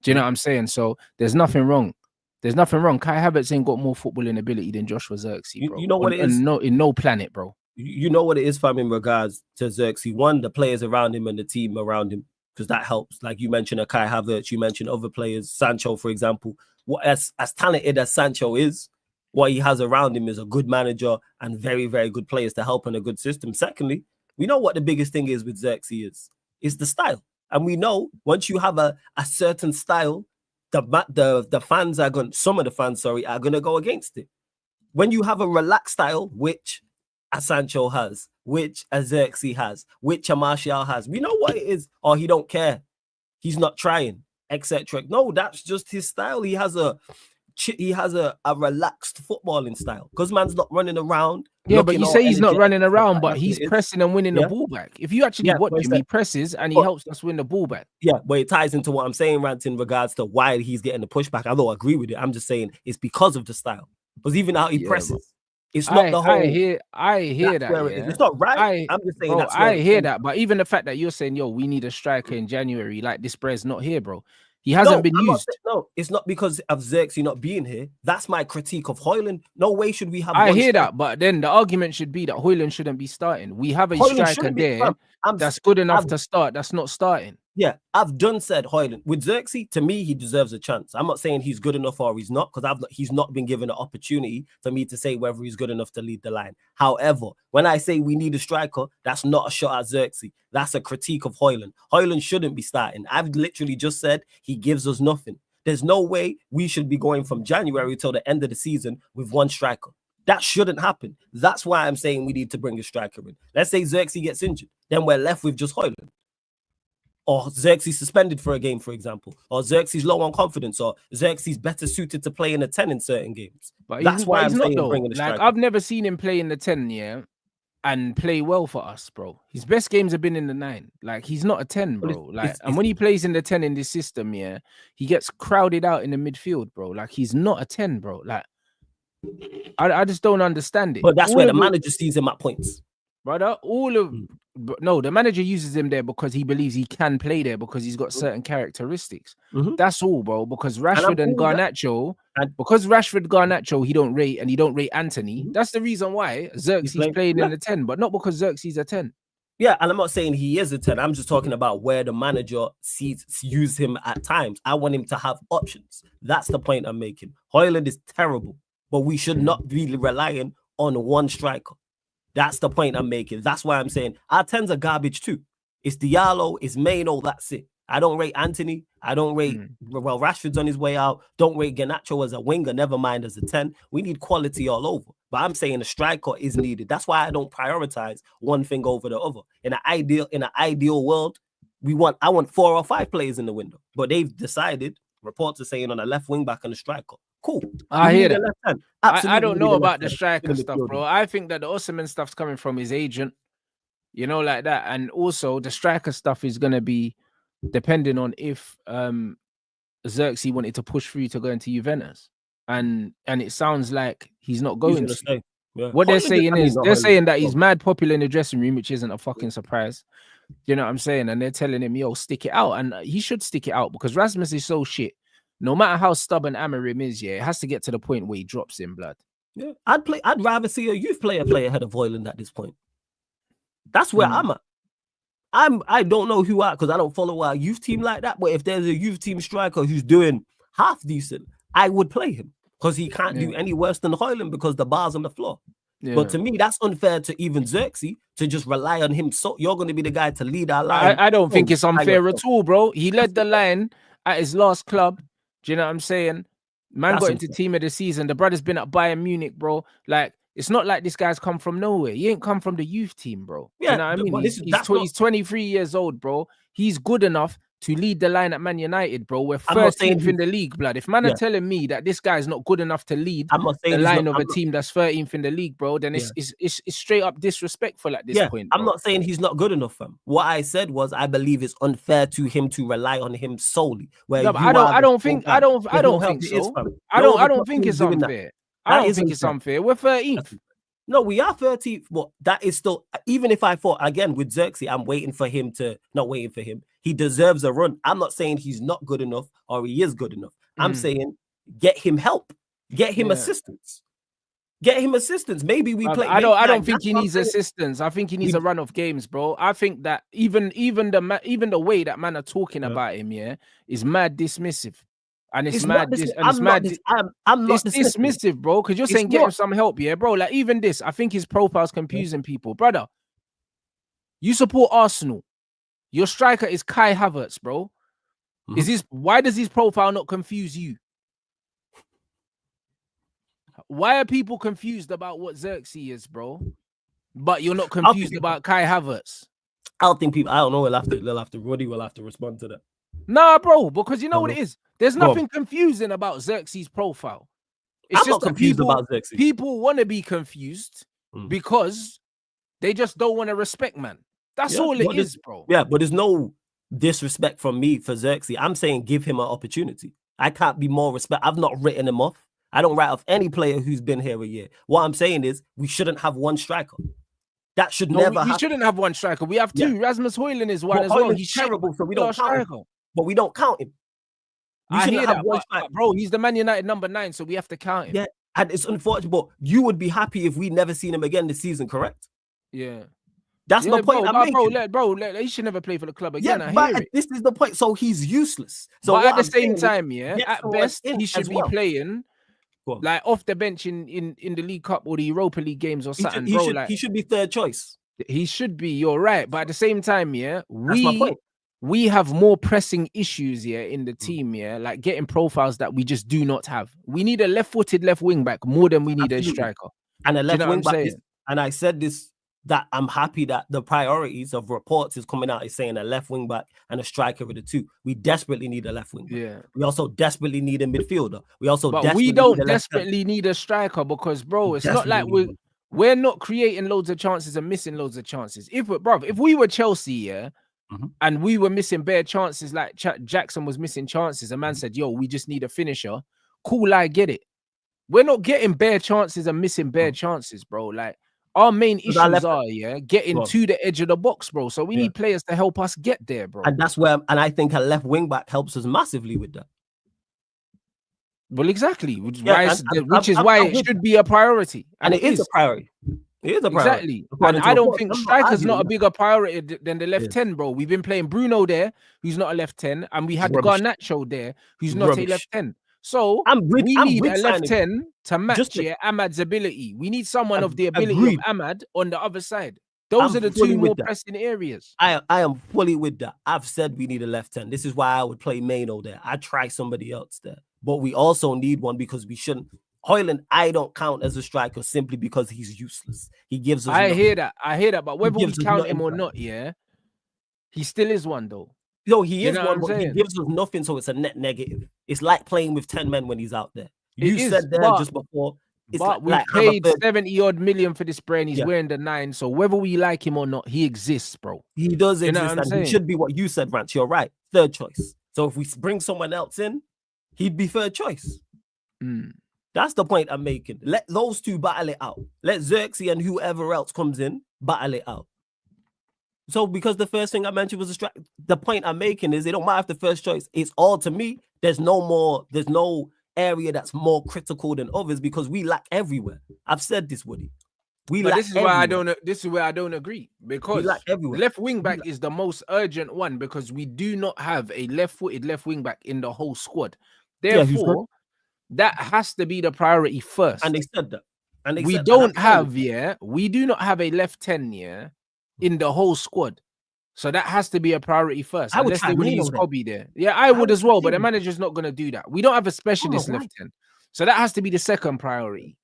Do you know what I'm saying? So there's nothing wrong. There's nothing wrong. Kai Havertz ain't got more footballing ability than Joshua Zirkzee, bro. You know what it is? In no planet, bro. You know what it is, fam, in regards to Zirkzee. One, the players around him and the team around him, because that helps. Like you mentioned, Kai Havertz, you mentioned other players, Sancho, for example. As talented as Sancho is, what he has around him is a good manager and very, very good players to help in a good system. Secondly, we know what the biggest thing is with Zirkzee is the style. And we know once you have a certain style, the fans are going, some of the fans, are going to go against it. When you have a relaxed style, which a Sancho has, which a Zirkzee has, which a Martial has, we know what it is. Or he don't care. He's not trying, etc. No, that's just his style. He has a relaxed footballing style because man's not running around. Yeah, but you say he's not running around, but he's pressing and winning the ball back. If you actually watch him, he presses and he helps us win the ball back. Yeah, but it ties into what I'm saying, Rants, in regards to why he's getting the pushback. I don't agree with it. I'm just saying it's because of the style. Because even how he presses, It's not the whole. I hear that. Where Yeah, it is. It's not right. I'm just saying that's where I hear that. But even the fact that you're saying, yo, we need a striker in January, like this Brez not here, bro. He hasn't been used. No, it's not because of Zirkzee not being here. That's my critique of Hojlund. No way should we have. I hear that, but then the argument should be that Hojlund shouldn't be starting. We have a striker there that's good enough to start. That's not starting. Yeah, I've done said Hojlund. With Zirkzee, to me, he deserves a chance. I'm not saying he's good enough or he's not, because he's not been given an opportunity for me to say whether he's good enough to lead the line. However, when I say we need a striker, that's not a shot at Zirkzee. That's a critique of Hojlund. Hojlund shouldn't be starting. I've literally just said he gives us nothing. There's no way we should be going from January till the end of the season with one striker. That shouldn't happen. That's why I'm saying we need to bring a striker in. Let's say Zirkzee gets injured. Then we're left with just Hojlund. Or Zirkzee suspended for a game, for example. Or Zirkzee's low on confidence. Or Zirkzee's better suited to play in a 10 in certain games. But that's why I'm saying bringing a striker. Like, I've never seen him play in the 10, yeah, and play well for us, bro. His best games have been in the 9. Like, he's not a 10, bro. And when he plays in the 10 in this system, yeah, he gets crowded out in the midfield, bro. Like, he's not a 10, bro. Like, I just don't understand it. But that's where the manager sees him at points. Brother, the manager uses him there because he believes he can play there because he's got certain characteristics. That's all, bro. Because Rashford and Garnacho, he don't rate, and he don't rate Anthony. That's the reason why Zirkzee's playing in the 10, but not because Zirkzee's a 10. Yeah, and I'm not saying he is a 10. I'm just talking about where the manager use him at times. I want him to have options. That's the point I'm making. Hojlund is terrible, but we should not be relying on one striker. That's the point I'm making. That's why I'm saying our 10s are garbage too. It's Diallo, it's Mainoo, that's it. I don't rate Anthony. I don't rate, well, Rashford's on his way out. Don't rate Garnacho as a winger, never mind as a 10. We need quality all over. But I'm saying a striker is needed. That's why I don't prioritize one thing over the other. In an ideal world, I want 4 or 5 players in the window. But they've decided, reports are saying, on a left wing back and a striker. Cool. I hear that. I don't know about the striker stuff, bro. I think that the Osimhen stuff's coming from his agent, you know, like that. And also the striker stuff is going to be depending on if Zirkzee wanted to push through to go into Juventus. And it sounds like he's not going to. Stay. Yeah. What they're saying is they're saying that he's mad popular in the dressing room, which isn't a fucking surprise. You know what I'm saying? And they're telling him, yo, stick it out. And he should stick it out because Rasmus is so shit. No matter how stubborn Amorim is, yeah, it has to get to the point where he drops in blood. Yeah, I'd rather see a youth player play ahead of Hojlund at this point. That's where I'm at. I don't know who because I don't follow our youth team like that. But if there's a youth team striker who's doing half decent, I would play him because he can't do any worse than Hojlund because the bar's on the floor. Yeah. But to me, that's unfair to even Zirkzee to just rely on him. So you're going to be the guy to lead our line. I don't think it's unfair at all, bro. He led the line at his last club. Do you know what I'm saying? Man got into team of the season. The brother's been at Bayern Munich, bro. Like, it's not like this guy's come from nowhere. He ain't come from the youth team, bro. Yeah, you know what I mean? He's 23 years old, bro. He's good enough to lead the line at Man United, bro. We're 13th in the league, blood. If man are telling me that this guy's not good enough to lead the line of a team that's 13th in the league, bro, then it's straight up disrespectful at this point. Bro. I'm not saying he's not good enough, fam. What I said was I believe it's unfair to him to rely on him solely. Where I don't think so. I don't think it's unfair. I don't think it's unfair. We're 13th. No, we are 13th, but that is still, even if I thought, again, with Zirkzee, I'm waiting for him to, not waiting for him. He deserves a run. I'm not saying he's not good enough or he is good enough. I'm saying get him help. Get him assistance. Get him assistance. Maybe we play. I don't think he needs assistance. I think he needs a run of games, bro. I think that even the way that man are talking about him, is mad dismissive. And it's mad. I'm not dismissive, bro. Because you're saying get him some help, bro. Like even this, I think his profile's confusing people, brother. You support Arsenal. Your striker is Kai Havertz, bro. Why does his profile not confuse you? Why are people confused about what Zirkzee is, bro? But you're not confused about Kai Havertz. I don't think people. I don't know. Roddy will have to respond to that. Nah, bro, because you know what it is. There's nothing confusing about Zirkzee's profile. It's just not confused about Zirkzee. People want to be confused because they just don't want to respect, man. That's all it is, bro. Yeah, but there's no disrespect from me for Zirkzee. I'm saying give him an opportunity. I can't be more respect. I've not written him off. I don't write off any player who's been here a year. What I'm saying is we shouldn't have one striker. That should never happen. We shouldn't have one striker. We have two. Rasmus Hojlund is one as well. He's terrible, so we don't count him. But we don't count him. I hear that, but bro, he's the Man United number 9, so we have to count him. Yeah, and it's unfortunate, but you would be happy if we never seen him again this season, correct? Yeah. That's my point. He should never play for the club again. This is the point. So he's useless. So but at the same time, at best, he should be playing like off the bench in the League Cup or the Europa League games or something. He should be third choice. He should be. You're right. But at the same time, we have more pressing issues in the team, like getting profiles that we just do not have. We need a left-footed left wing back more than we need a striker. And a left wing back and I said this, that I'm happy that the priorities of reports is coming out is saying a left wing back and a striker with the two. We desperately need a left wing back. Yeah. We also desperately need a midfielder. We don't desperately need a striker because, bro, it's not like we're not creating loads of chances and missing loads of chances. If we were Chelsea, and we were missing bare chances, like Jackson was missing chances, a man said, yo, we just need a finisher. Cool, I get it. We're not getting bare chances and missing bare chances, bro. Like, our main issues are getting to the edge of the box, bro. So we need players to help us get there, bro. And that's where, and I think a left wing back helps us massively with that. Well, exactly, which is why it should be a priority, and it is a priority. It is a priority. Exactly. And I don't think striker's not a bigger priority than the left 10, bro. We've been playing Bruno there, who's not a left 10, and we had Garnacho there, who's not a left 10. So we need a left 10 to match Ahmad's ability. We need someone of the ability of Ahmad on the other side. Those are the two more pressing areas. I am fully with that. I've said we need a left 10. This is why I would play Mainoo there. I'd try somebody else there. But we also need one because we shouldn't. Hojlund, I don't count as a striker simply because he's useless. He gives us. I hear that. But whether we count him or not, he still is one though. No, he is one, but he gives us nothing, so it's a net negative. It's like playing with 10 men when he's out there. You said there just before. But we paid 70-odd million for this brain. He's wearing the 9, so whether we like him or not, he exists, bro. He does exist, and he should be what you said, Rants. You're right. Third choice. So if we bring someone else in, he'd be third choice. That's the point I'm making. Let those two battle it out. Let Zirkzee and whoever else comes in battle it out. So because the first thing I mentioned was a strike, the point I'm making is it don't matter if the first choice. It's all to me. There's no area that's more critical than others because we lack everywhere. I've said this, Woody. This is where I don't agree because left wing back is the most urgent one because we do not have a left-footed left wing back in the whole squad. Therefore, that has to be the priority first. And they said that. And we do not have a left 10 in the whole squad. So that has to be a priority first. Unless they would use Kobby there. Yeah, I would as well, but the manager's not going to do that. We don't have a specialist left 10. So that has to be the second priority.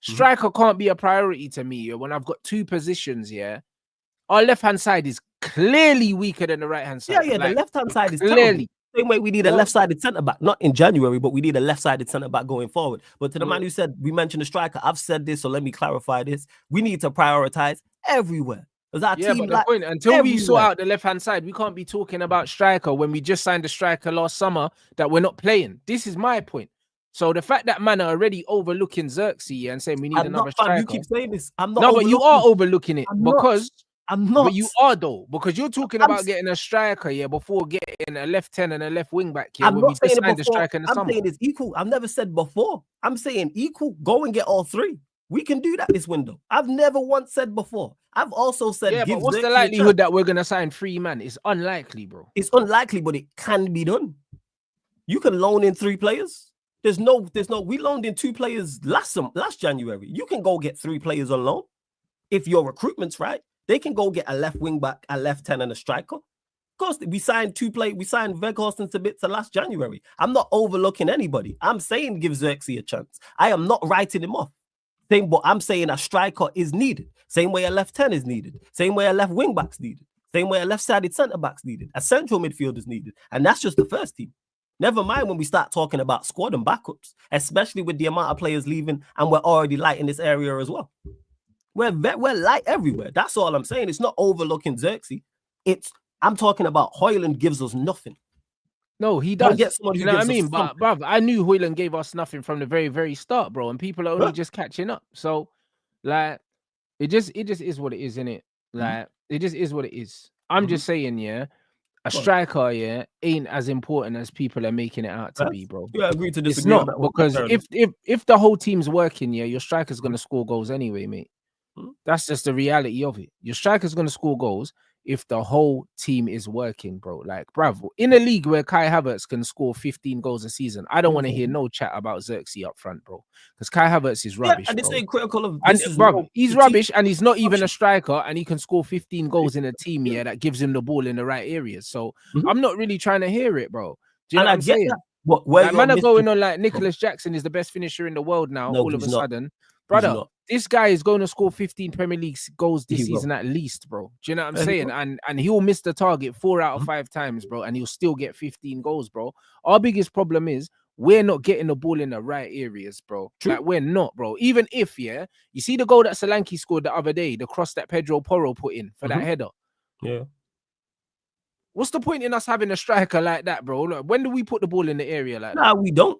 Striker can't be a priority to me when I've got two positions, Our left-hand side is clearly weaker than the right-hand side. The left-hand side is clearly. Same way we need a left-sided centre-back, not in January, but we need a left-sided centre-back going forward. But to the man who said, we mentioned the striker, I've said this, so let me clarify this. We need to prioritize everywhere. Our team, but the point, until we sort out the left-hand side, we can't be talking about striker when we just signed a striker last summer that we're not playing. This is my point. So the fact that man are already overlooking Zirkzee and saying we need another striker. You keep saying this. I'm not. No, but you are overlooking it because I'm not. But you are though, because you're talking about getting a striker before getting a left 10 and a left wing back here. I'm not saying it before. I'm saying it's equal. I've never said before. I'm saying equal. Go and get all three. We can do that this window. I've never once said before. I've also said, but what's the likelihood that we're gonna sign 3 man? It's unlikely, bro. It's unlikely, but it can be done. You can loan in 3 players. There's no. We loaned in 2 players last January. You can go get 3 players on loan if your recruitment's right. They can go get a left wing back, a left 10, and a striker. Of course, we signed 2 players. We signed Weghorst and Sabitzer last January. I'm not overlooking anybody. I'm saying give Zirkzee a chance. I am not writing him off. But I'm saying a striker is needed. Same way a left 10 is needed. Same way a left wing back's needed. Same way a left-sided centre-back's needed. A central midfield is needed. And that's just the first team. Never mind when we start talking about squad and backups, especially with the amount of players leaving, and we're already light in this area as well. We're light everywhere. That's all I'm saying. It's not overlooking Zirkzee. I'm talking about Hojlund gives us nothing. No, he Go does. get someone You who know what I gives us mean? But something. bruv, I knew Hojlund gave us nothing from the very, very start, bro. And people are only Huh? just catching up. So, like, it just is what it is, innit? Like, it just is what it is. I'm just saying, yeah, a Go on. striker, yeah, ain't as important as people are making it out to Right? be, bro. Yeah, I agree to It's disagree on not, that one. because Fair enough. if the whole team's working, yeah, your striker's gonna score goals anyway, mate. Mhm. That's just the reality of it. Your striker's gonna score goals if the whole team is working, bro. Like, bravo, in a league where Kai Havertz can score 15 goals a season, I don't want to hear no chat about Zirkzee up front, bro. Because Kai Havertz is Yeah, rubbish, and this bro. ain't critical of And this is bro, no he's critique. rubbish, and he's not even a Option. striker, and he can score 15 goals in a team, yeah, that gives him the ball in the right areas. So I'm not really trying to hear it, bro. Do you know And what I I'm get saying? that. But where Like, you're man are missing, going on like Nicholas Jackson is the best finisher in the world now, no, all of he's a not. sudden. He's Brother, not. this guy is going to score 15 Premier League goals this He will. season at least, bro. Do you know what I'm Yeah, he saying? will. And he'll miss the target 4 out of 5 times, bro, and he'll still get 15 goals, bro. Our biggest problem is we're not getting the ball in the right areas, bro. True. Like, we're not, bro. Even if, yeah, you see the goal that Solanke scored the other day, the cross that Pedro Porro put in for that header. Yeah. What's the point in us having a striker like that, bro? Look, when do we put the ball in the area like that? Nah, we don't.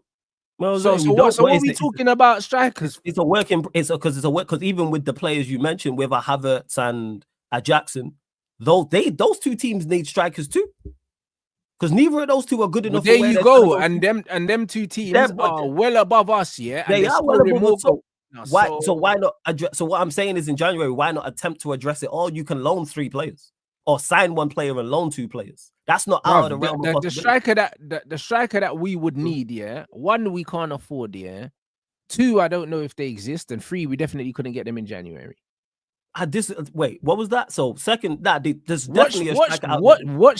Well, So we what? don't. So what are we talking about strikers? It's a working. It's because it's a work. Because even with the players you mentioned, with a Havertz and a Jackson, those two teams need strikers too. Because neither of those two are good Well, enough. there for where you they're trying to go. go. And them two teams But are well above us, yeah. And they they're are well scoring above more us. So goals. why? So why not address? So what I'm saying is, in January, why not attempt to address it all? You can loan 3 players or sign 1 player and loan 2 players. That's not out of the realm of the possibility. striker that we would need, yeah. 1, we can't afford, yeah. 2, I don't know if they exist, and 3, we definitely couldn't get them in January. Wait, what was that? So second, there's definitely a striker out there. What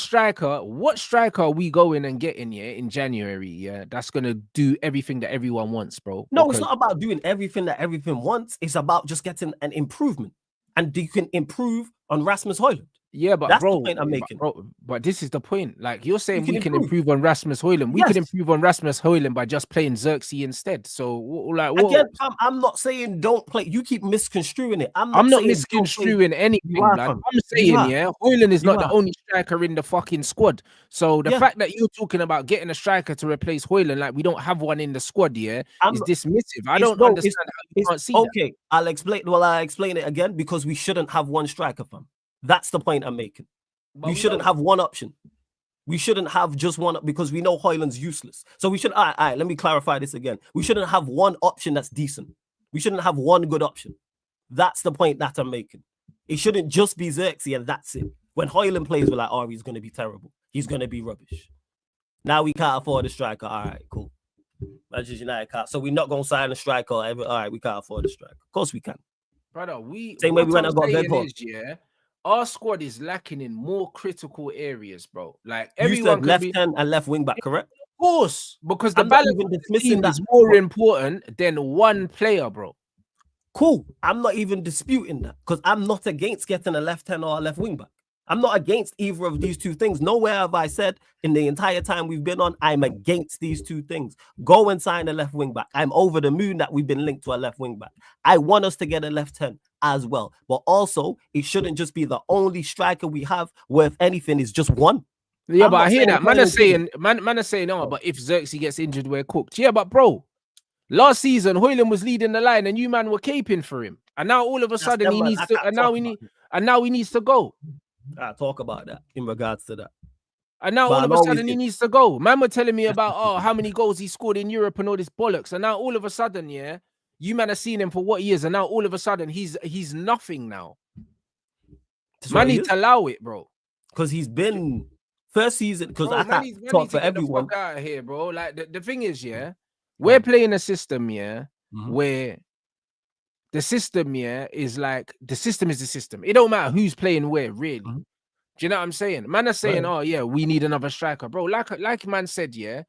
striker are we going and getting, yeah, in January, yeah? That's gonna do everything that everyone wants, bro. No, it's not about doing everything that everyone wants. It's about just getting an improvement, and you can improve on Rasmus Hojlund. Yeah, but that's bro, the point I'm making. But this is the point. Like, you're saying, can we can improve on Rasmus Hojlund. We Yes. can improve on Rasmus Hojlund by just playing Zirkzee instead. So, like, what? Again, I'm not saying don't play. You keep misconstruing it. I'm not saying misconstruing anything, blood. I'm saying, yeah, Hojlund is not the only striker in the fucking squad. So the fact that you're talking about getting a striker to replace Hojlund, like we don't have one in the squad, yeah, is dismissive. I don't understand how you can't see that. Okay, I'll explain. Well, I'll explain it again, because we shouldn't have one striker, fam. That's the point I'm making. We shouldn't have one option. We shouldn't have just one, because we know Hojlund's useless. So we should. All right, let me clarify this again. We shouldn't have one option that's decent. We shouldn't have one good option. That's the point that I'm making. It shouldn't just be Zirkzee and that's it. When Hojlund plays, we're like, oh, he's going to be terrible. He's going to be rubbish. Now we can't afford a striker. All right, cool. Manchester United can't. So we're not going to sign a striker. All right, we can't afford a striker. Of course we can. Brother, same way we went and got Bedford. Yeah. Our squad is lacking in more critical areas, bro. Like, everyone left hand and left wing back, correct? Of course, because the balance of the team is more important than one player, bro. Cool. I'm not even disputing that, because I'm not against getting a left hand or a left wing back. I'm not against either of these two things. Nowhere have I said in the entire time we've been on, I'm against these two things. Go and sign a left wing back. I'm over the moon that we've been linked to a left wing back. I want us to get a left hand as well. But also, it shouldn't just be the only striker we have, where if anything is just one. Yeah, but I hear that. Man are saying, oh, but if Zirkzee gets injured, we're cooked. Yeah, but bro, last season, Hojlund was leading the line and you man were caping for him. And now all of a sudden he needs to, and now he needs to go. I'll talk about that in regards to that. And now all of a sudden he needs to go. Man were telling me about, oh, how many goals he scored in Europe and all this bollocks. And now all of a sudden, yeah, you man have seen him for what years, and now all of a sudden he's nothing now. Man need to allow it, bro. Because he's been first season. Because I can't talk for everyone. Get the fuck out of here, bro. Like the thing is, yeah, we're playing a system, yeah, where the system, yeah, is like the system is the system. It don't matter who's playing where, really. Do you know what I'm saying? Man are saying, oh yeah, we need another striker, bro. Like man said, yeah,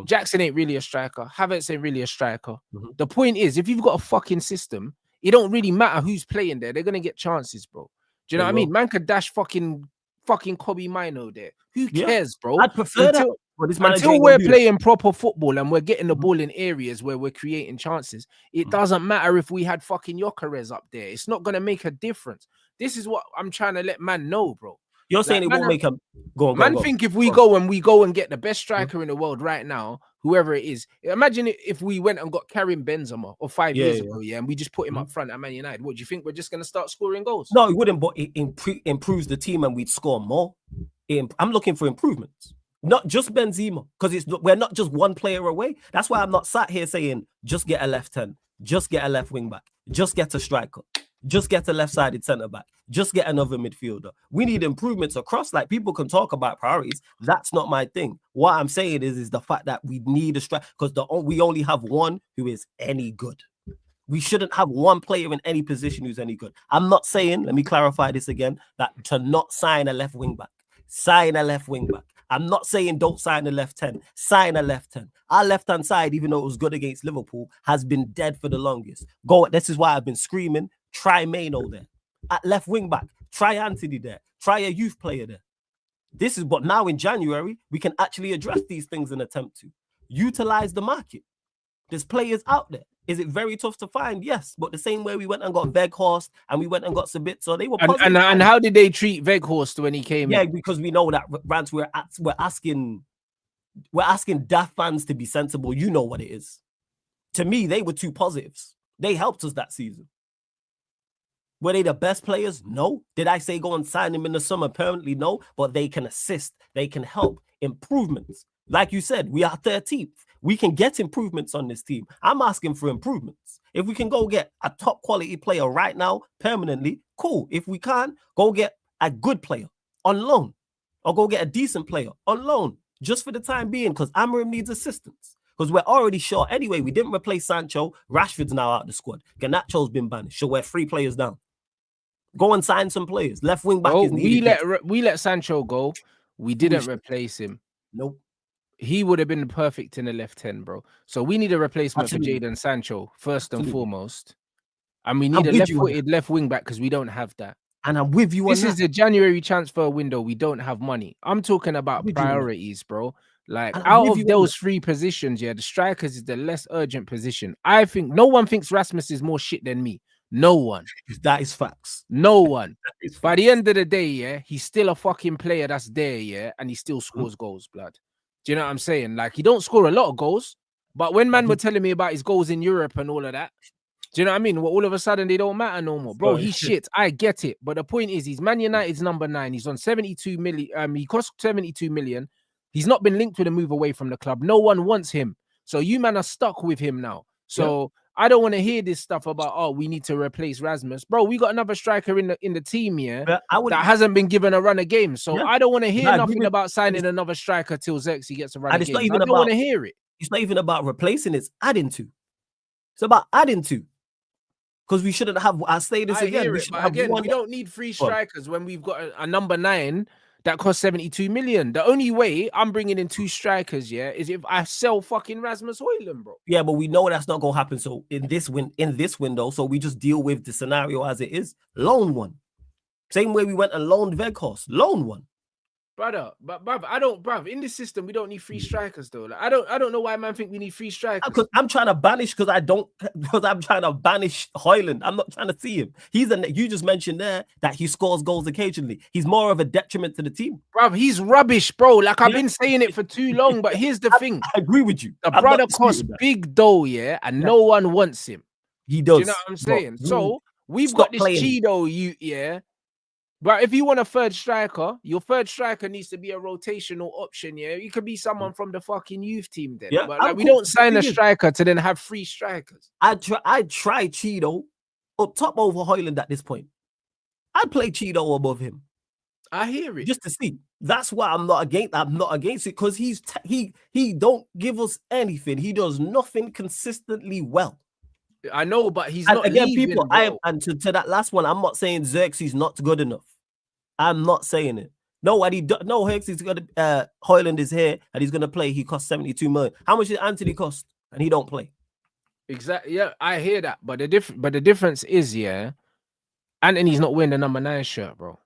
Jackson ain't really a striker. Havertz ain't really a striker. The point is, if you've got a fucking system, it don't really matter who's playing there. They're gonna get chances, bro. Do you know what I mean? Man could dash fucking Kobby Mainoo there. Who cares, bro? I'd prefer that. Until we're playing proper football and we're getting the ball in areas where we're creating chances, it doesn't matter if we had fucking Gyökeres up there. It's not gonna make a difference. This is what I'm trying to let man know, bro. You're saying Like, it won't make him go on. Man, think if we go and get the best striker in the world right now, whoever it is. Imagine if we went and got Karim Benzema or 5 years ago, and we just put him up front at Man United. What do you think? We're just gonna start scoring goals? No, it wouldn't. But it improves the team, and we'd score more. I'm looking for improvements, not just Benzema, because we're not just one player away. That's why I'm not sat here saying just get a left 10, just get a left wing back, just get a striker, just get a left-sided centre back, just get another midfielder. We need improvements across. Like, people can talk about priorities. That's not my thing. What I'm saying is the fact that we need a striker, because we only have one who is any good. We shouldn't have one player in any position who's any good. I'm not saying, let me clarify this again, that to not sign a left wing back. Sign a left wing back. I'm not saying don't sign a left 10. Sign a left 10. Our left-hand side, even though it was good against Liverpool, has been dead for the longest. This is why I've been screaming, try Mainoo there. At left wing back, try Anthony there. Try a youth player there. But now in January, we can actually address these things and attempt to utilize the market. There's players out there. Is it very tough to find? Yes, but the same way we went and got Weghorst and we went and got Sabitzer, they were positive. And how did they treat Weghorst when he came in? Yeah, because we know that Rants, we're asking daft fans to be sensible. You know what it is. To me, they were two positives. They helped us that season. Were they the best players? No. Did I say go and sign him in the summer permanently? No. But they can assist. They can help. Improvements. Like you said, we are 13th. We can get improvements on this team. I'm asking for improvements. If we can go get a top quality player right now, permanently, cool. If we can't, go get a good player on loan. Or go get a decent player on loan. Just for the time being, because Amorim needs assistance. Because we're already short. Anyway, we didn't replace Sancho. Rashford's now out of the squad. Garnacho's been banished. So we're 3 players down. Go and sign some players. Left wing back is needed. We let Sancho go. We didn't replace him. Nope. He would have been perfect in the left 10, bro. So we need a replacement for Jadon Sancho, first and foremost. And we need a left-footed left wing back because we don't have that. And I'm with you on that. This is the January transfer window. We don't have money. I'm talking about priorities, bro. Like, out of those 3 positions, the strikers is the less urgent position. I think no one thinks Rasmus is more shit than me. No one. That is facts. No one. By the end of the day, he's still a fucking player that's there, and he still scores goals, blood. Do you know what I'm saying? Like, he don't score a lot of goals, but when man were telling me about his goals in Europe and all of that, do you know what I mean? Well, all of a sudden, they don't matter no more. Bro, he's shit. I get it. But the point is, he's Man United's number 9. He's on 72 million. He cost 72 million. He's not been linked with a move away from the club. No one wants him. So you man are stuck with him now. So I don't want to hear this stuff about, we need to replace Rasmus. Bro, we got another striker in the team here that hasn't been given a run of games. So I don't want to hear nothing about signing another striker till Zirkzee gets a run of games. I don't want to hear it. It's not even about replacing, it's adding to. It's about adding to. Because we shouldn't have, I'll say this again. We don't need 3 strikers when we've got a number 9 that costs 72 million. The only way I'm bringing in 2 strikers, is if I sell fucking Rasmus Hojlund, bro. Yeah, but we know that's not gonna happen. So in this window, so we just deal with the scenario as it is. Loan one. Same way we went and loaned Weghorst. Loan one. Brother, in this system, we don't need 3 strikers though. Like, I don't know why man think we need 3 strikers. Because I'm trying to banish because I'm trying to banish Hojlund. I'm not trying to see him. You just mentioned there that he scores goals occasionally. He's more of a detriment to the team. Bro, he's rubbish, bro. Like, I've been saying it for too long, but here's the thing. I agree with you. The brother costs big dough, and no one wants him. He does. Do you know what I'm saying? So we've got this Cheeto, But if you want a 3rd striker, your 3rd striker needs to be a rotational option, You could be someone from the fucking youth team then. Yeah, but like, we don't sign a striker to then have 3 strikers. I'd try Cheeto up top over Hojlund at this point. I'd play Cheeto above him. I hear it. Just to see. That's why I'm not against it, because he don't give us anything. He does nothing consistently well. I know, but he's not again, leaving, people. To that last one, I'm not saying Zirkzee's not good enough. I'm not saying it. Zirkzee's got Hojlund is here and he's gonna play. He costs 72 million. How much did Anthony cost? And he don't play. Exactly. Yeah, I hear that. But the difference is, Anthony's not wearing the number 9 shirt, bro.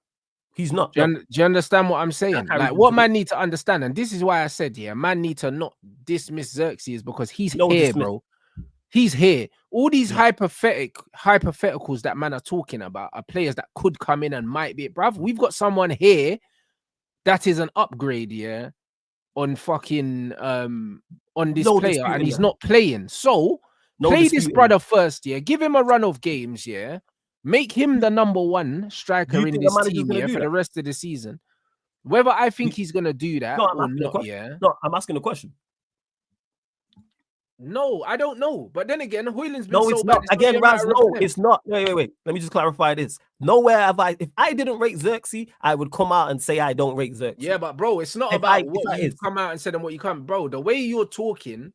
He's not. Do you understand what I'm saying? Like, what man need to understand, and this is why I said, man need to not dismiss Zirkzee, is because he's here, bro. He's here. All these hypotheticals that man are talking about are players that could come in and might be, bruv. We've got someone here that is an upgrade, yeah, on fucking on this player, and he's not playing. So play this brother first, yeah. Give him a run of games, yeah. Make him the number one striker in this team, yeah, for the rest of the season. Whether I think he's gonna do that or not, yeah. No, I'm asking a question. No, I don't know. But then again, Hojlund's been no, it's not. Again, Raz, no, it's not. Wait. Let me just clarify this. Nowhere have I. If I didn't rate Zirkzee, I would come out and say I don't rate Zirkzee. Yeah, but bro, it's not about what you've come out and said and what you come. Bro, the way you're talking,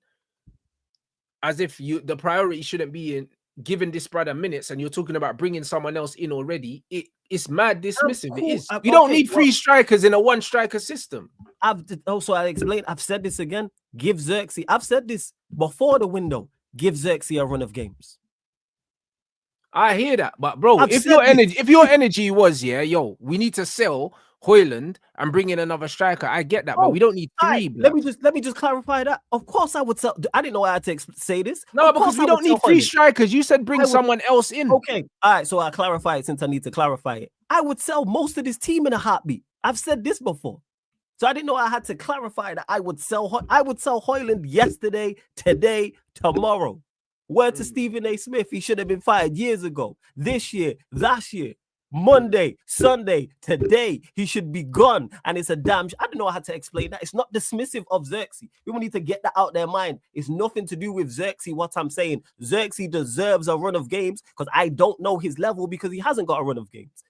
as if the priority shouldn't be in giving this brother minutes, and you're talking about bringing someone else in already. It's mad dismissive. Cool. It is. You don't need three strikers in a one striker system. I explained. I've said this again. Give Zirkzee. I've said this before the window. Give Zirkzee a run of games. I hear that, but bro, if your energy was, we need to sell Hojlund and bring in another striker. I get that, but we don't need three. Let me just clarify that. Of course, I would sell. I didn't know I had to say this. No, because we don't need three strikers. You said bring someone else in. Okay, all right. So I clarify it since I need to clarify it. I would sell most of this team in a heartbeat. I've said this before. So I didn't know I had to clarify that I would sell Hojlund yesterday, today, tomorrow. Word to Stephen A. Smith, he should have been fired years ago. This year, last year, Monday, Sunday, today, he should be gone. And it's a damn. I don't know how to explain that. It's not dismissive of Zirkzee. People need to get that out their mind. It's nothing to do with Zirkzee. What I'm saying, Zirkzee deserves a run of games because I don't know his level because he hasn't got a run of games.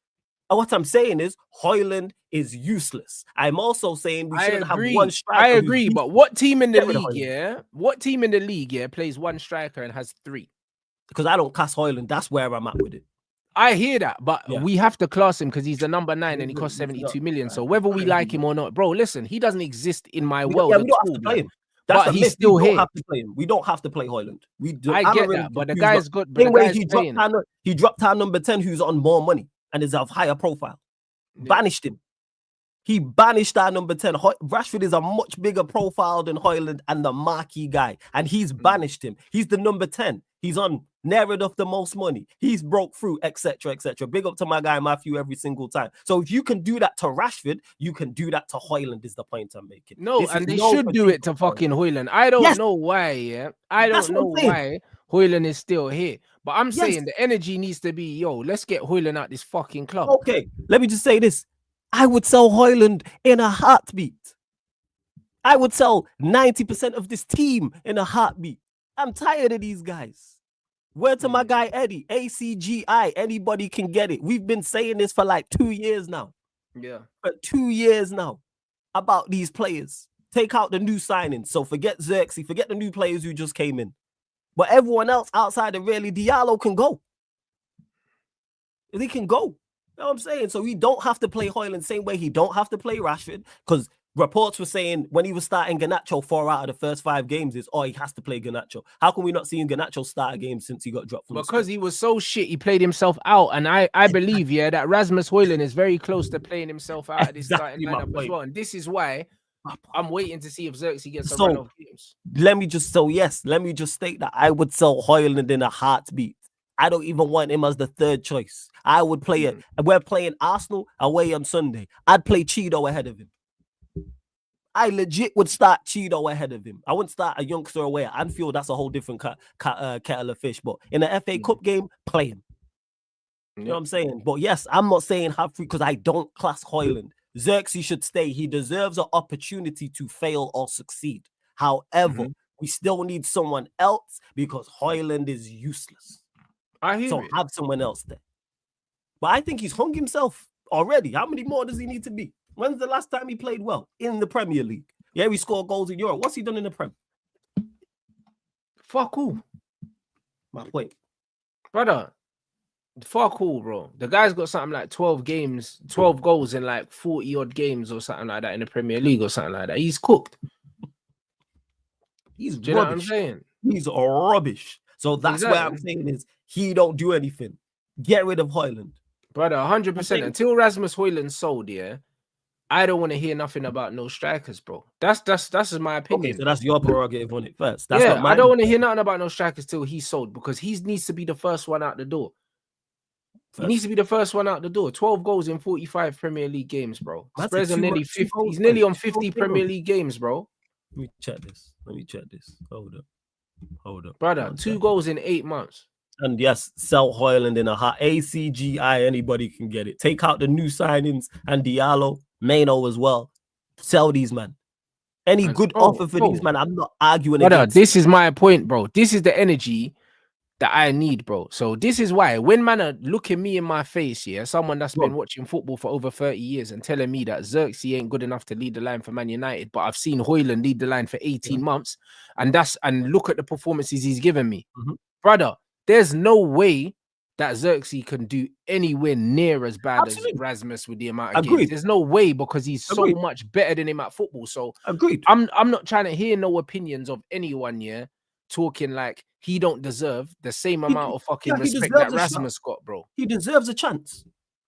And what I'm saying is Hojlund is useless. I'm also saying we shouldn't have one striker. I agree, but what team in the league, What team in the league, plays one striker and has three? Because I don't class Hojlund. That's where I'm at with it. I hear that, but we have to class him because he's the number 9 and he costs 72 million. So whether we like him or not, bro, listen, he doesn't exist in my world. We don't have to play him. But he's still here. Have to play him. We don't have to play Hojlund. I get that, but the guy's good. But the guy's he dropped our number 10 who's on more money and is of higher profile. Banished him. He banished our number 10. Rashford is a much bigger profile than Hojlund and the marquee guy. And he's banished him. He's the number 10. He's on near enough the most money. He's broke through, etc., etc. Big up to my guy Matthew every single time. So if you can do that to Rashford, you can do that to Hojlund is the point I'm making. No, and they should do it to fucking Hojlund. I don't know why, I don't know why Hojlund is still here. But I'm saying the energy needs to be, let's get Hojlund out this fucking club. Okay, let me just say this. I would sell Hojlund in a heartbeat. I would sell 90% of this team in a heartbeat. I'm tired of these guys. Word to my guy Eddie, ACGI, anybody can get it. We've been saying this for like 2 years now. Yeah. For 2 years now about these players. Take out the new signings. So forget Zirkzee, forget the new players who just came in. But everyone else outside of really Diallo can go. They can go. You know what I'm saying? So we don't have to play Hojlund same way he don't have to play Rashford because reports were saying when he was starting Garnacho 4 out of the first 5 games is, he has to play Garnacho. How come we not seeing Garnacho start a game since he got dropped from because he was so shit, he played himself out. And I believe, that Rasmus Hojlund is very close to playing himself out of this starting lineup as well. And this is why I'm waiting to see if Zirkzee gets a run of games. Let me just state that I would sell Hojlund in a heartbeat. I don't even want him as the third choice. I would play it. We're playing Arsenal away on Sunday. I'd play Cheeto ahead of him. I legit would start Cheeto ahead of him. I wouldn't start a youngster away at Anfield. That's a whole different kettle of fish. But in an FA Cup game, play him. You know what I'm saying? But yes, I'm not saying have free because I don't class Hojlund. Zirkzee should stay. He deserves an opportunity to fail or succeed. However, we still need someone else because Hojlund is useless. Have someone else there. But I think he's hung himself already. How many more does he need to be? When's the last time he played well in the Premier League? Yeah, he scored goals in Europe. What's he done in the Prem? Fuck all. My point. Brother, fuck all, bro. The guy's got something like 12 goals in like 40 odd games or something like that in the Premier League or something like that. He's cooked. He's do you know what I'm saying? He's rubbish. So that's where I'm saying is he don't do anything. Get rid of Hojlund. Brother, 100%. Until Rasmus Hojlund sold, I don't want to hear nothing about no strikers, bro. That's my opinion. Okay, so that's your prerogative on it first. That's yeah, not mine. I don't want to hear nothing about no strikers till he's sold, because he needs to be the first one out the door. He needs to be the first one out the door. 12 goals in 45 Premier League games, bro. Spurs are nearly 50. He's nearly on 50 Premier League games, bro. Let me check this. Hold up. Brother, 2 goals in 8 months. And yes, sell Hojlund in a hot ACGI. Anybody can get it. Take out the new signings and Diallo, Mainoo as well. Sell these, man. Any good offer for these, man? I'm not arguing against. This is my point, bro. This is the energy that I need, bro. So this is why when man are looking me in my face, yeah, someone that's been watching football for over 30 years and telling me that Zirkzee ain't good enough to lead the line for Man United, but I've seen Hojlund lead the line for 18 months, and look at the performances he's given me, brother. There's no way that Zirkzee can do anywhere near as bad as Rasmus with the amount of games. There's no way, because he's so much better than him at football. So I'm not trying to hear no opinions of anyone, yeah, talking like he don't deserve the same amount of fucking respect that Rasmus got, bro. He deserves a chance.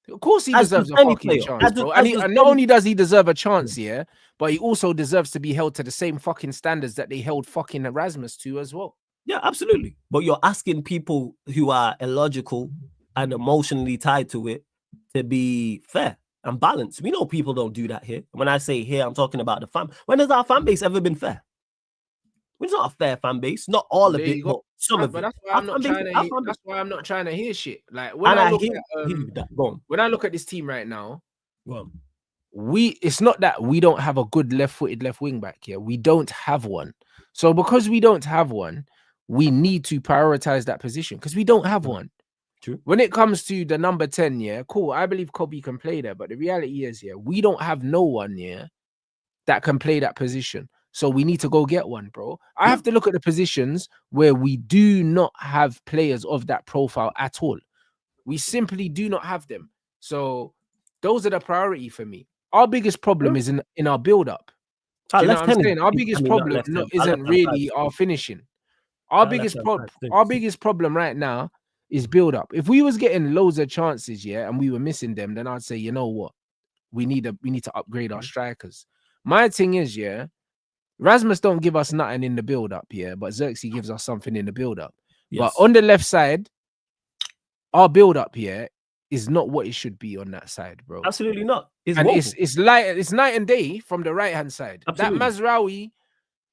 Of course he deserves a fucking chance, bro. And not only does he deserve a chance, yeah, but he also deserves to be held to the same fucking standards that they held fucking Rasmus to as well. Yeah, absolutely. But you're asking people who are illogical and emotionally tied to it to be fair and balanced. We know people don't do that here. When I say here, I'm talking about the fan. When has our fan base ever been fair? It's not a fair fan base. Not all of it, but some of it. That's why I'm not trying to hear shit. Like when I look at this team right now, it's not that we don't have a good left-footed left wing back here. We don't have one. So because we don't have one, we need to prioritize that position because we don't have one. True. When it comes to the number 10, yeah, cool. I believe Kobby can play there, but the reality is, yeah, we don't have no one, yeah, that can play that position. So we need to go get one, bro. I have to look at the positions where we do not have players of that profile at all. We simply do not have them. So those are the priority for me. Our biggest problem is in our build-up. Do you know what I'm saying? Our biggest problem isn't really our finishing. Our biggest problem right now is build-up. If we was getting loads of chances, yeah, and we were missing them, then I'd say, you know what? We need to upgrade our strikers. My thing is, yeah, Rasmus don't give us nothing in the build-up, yeah, but Zirkzee gives us something in the build-up. Yes. But on the left side, our build-up here is not what it should be on that side, bro. Absolutely not. It's night and day from the right-hand side. Absolutely.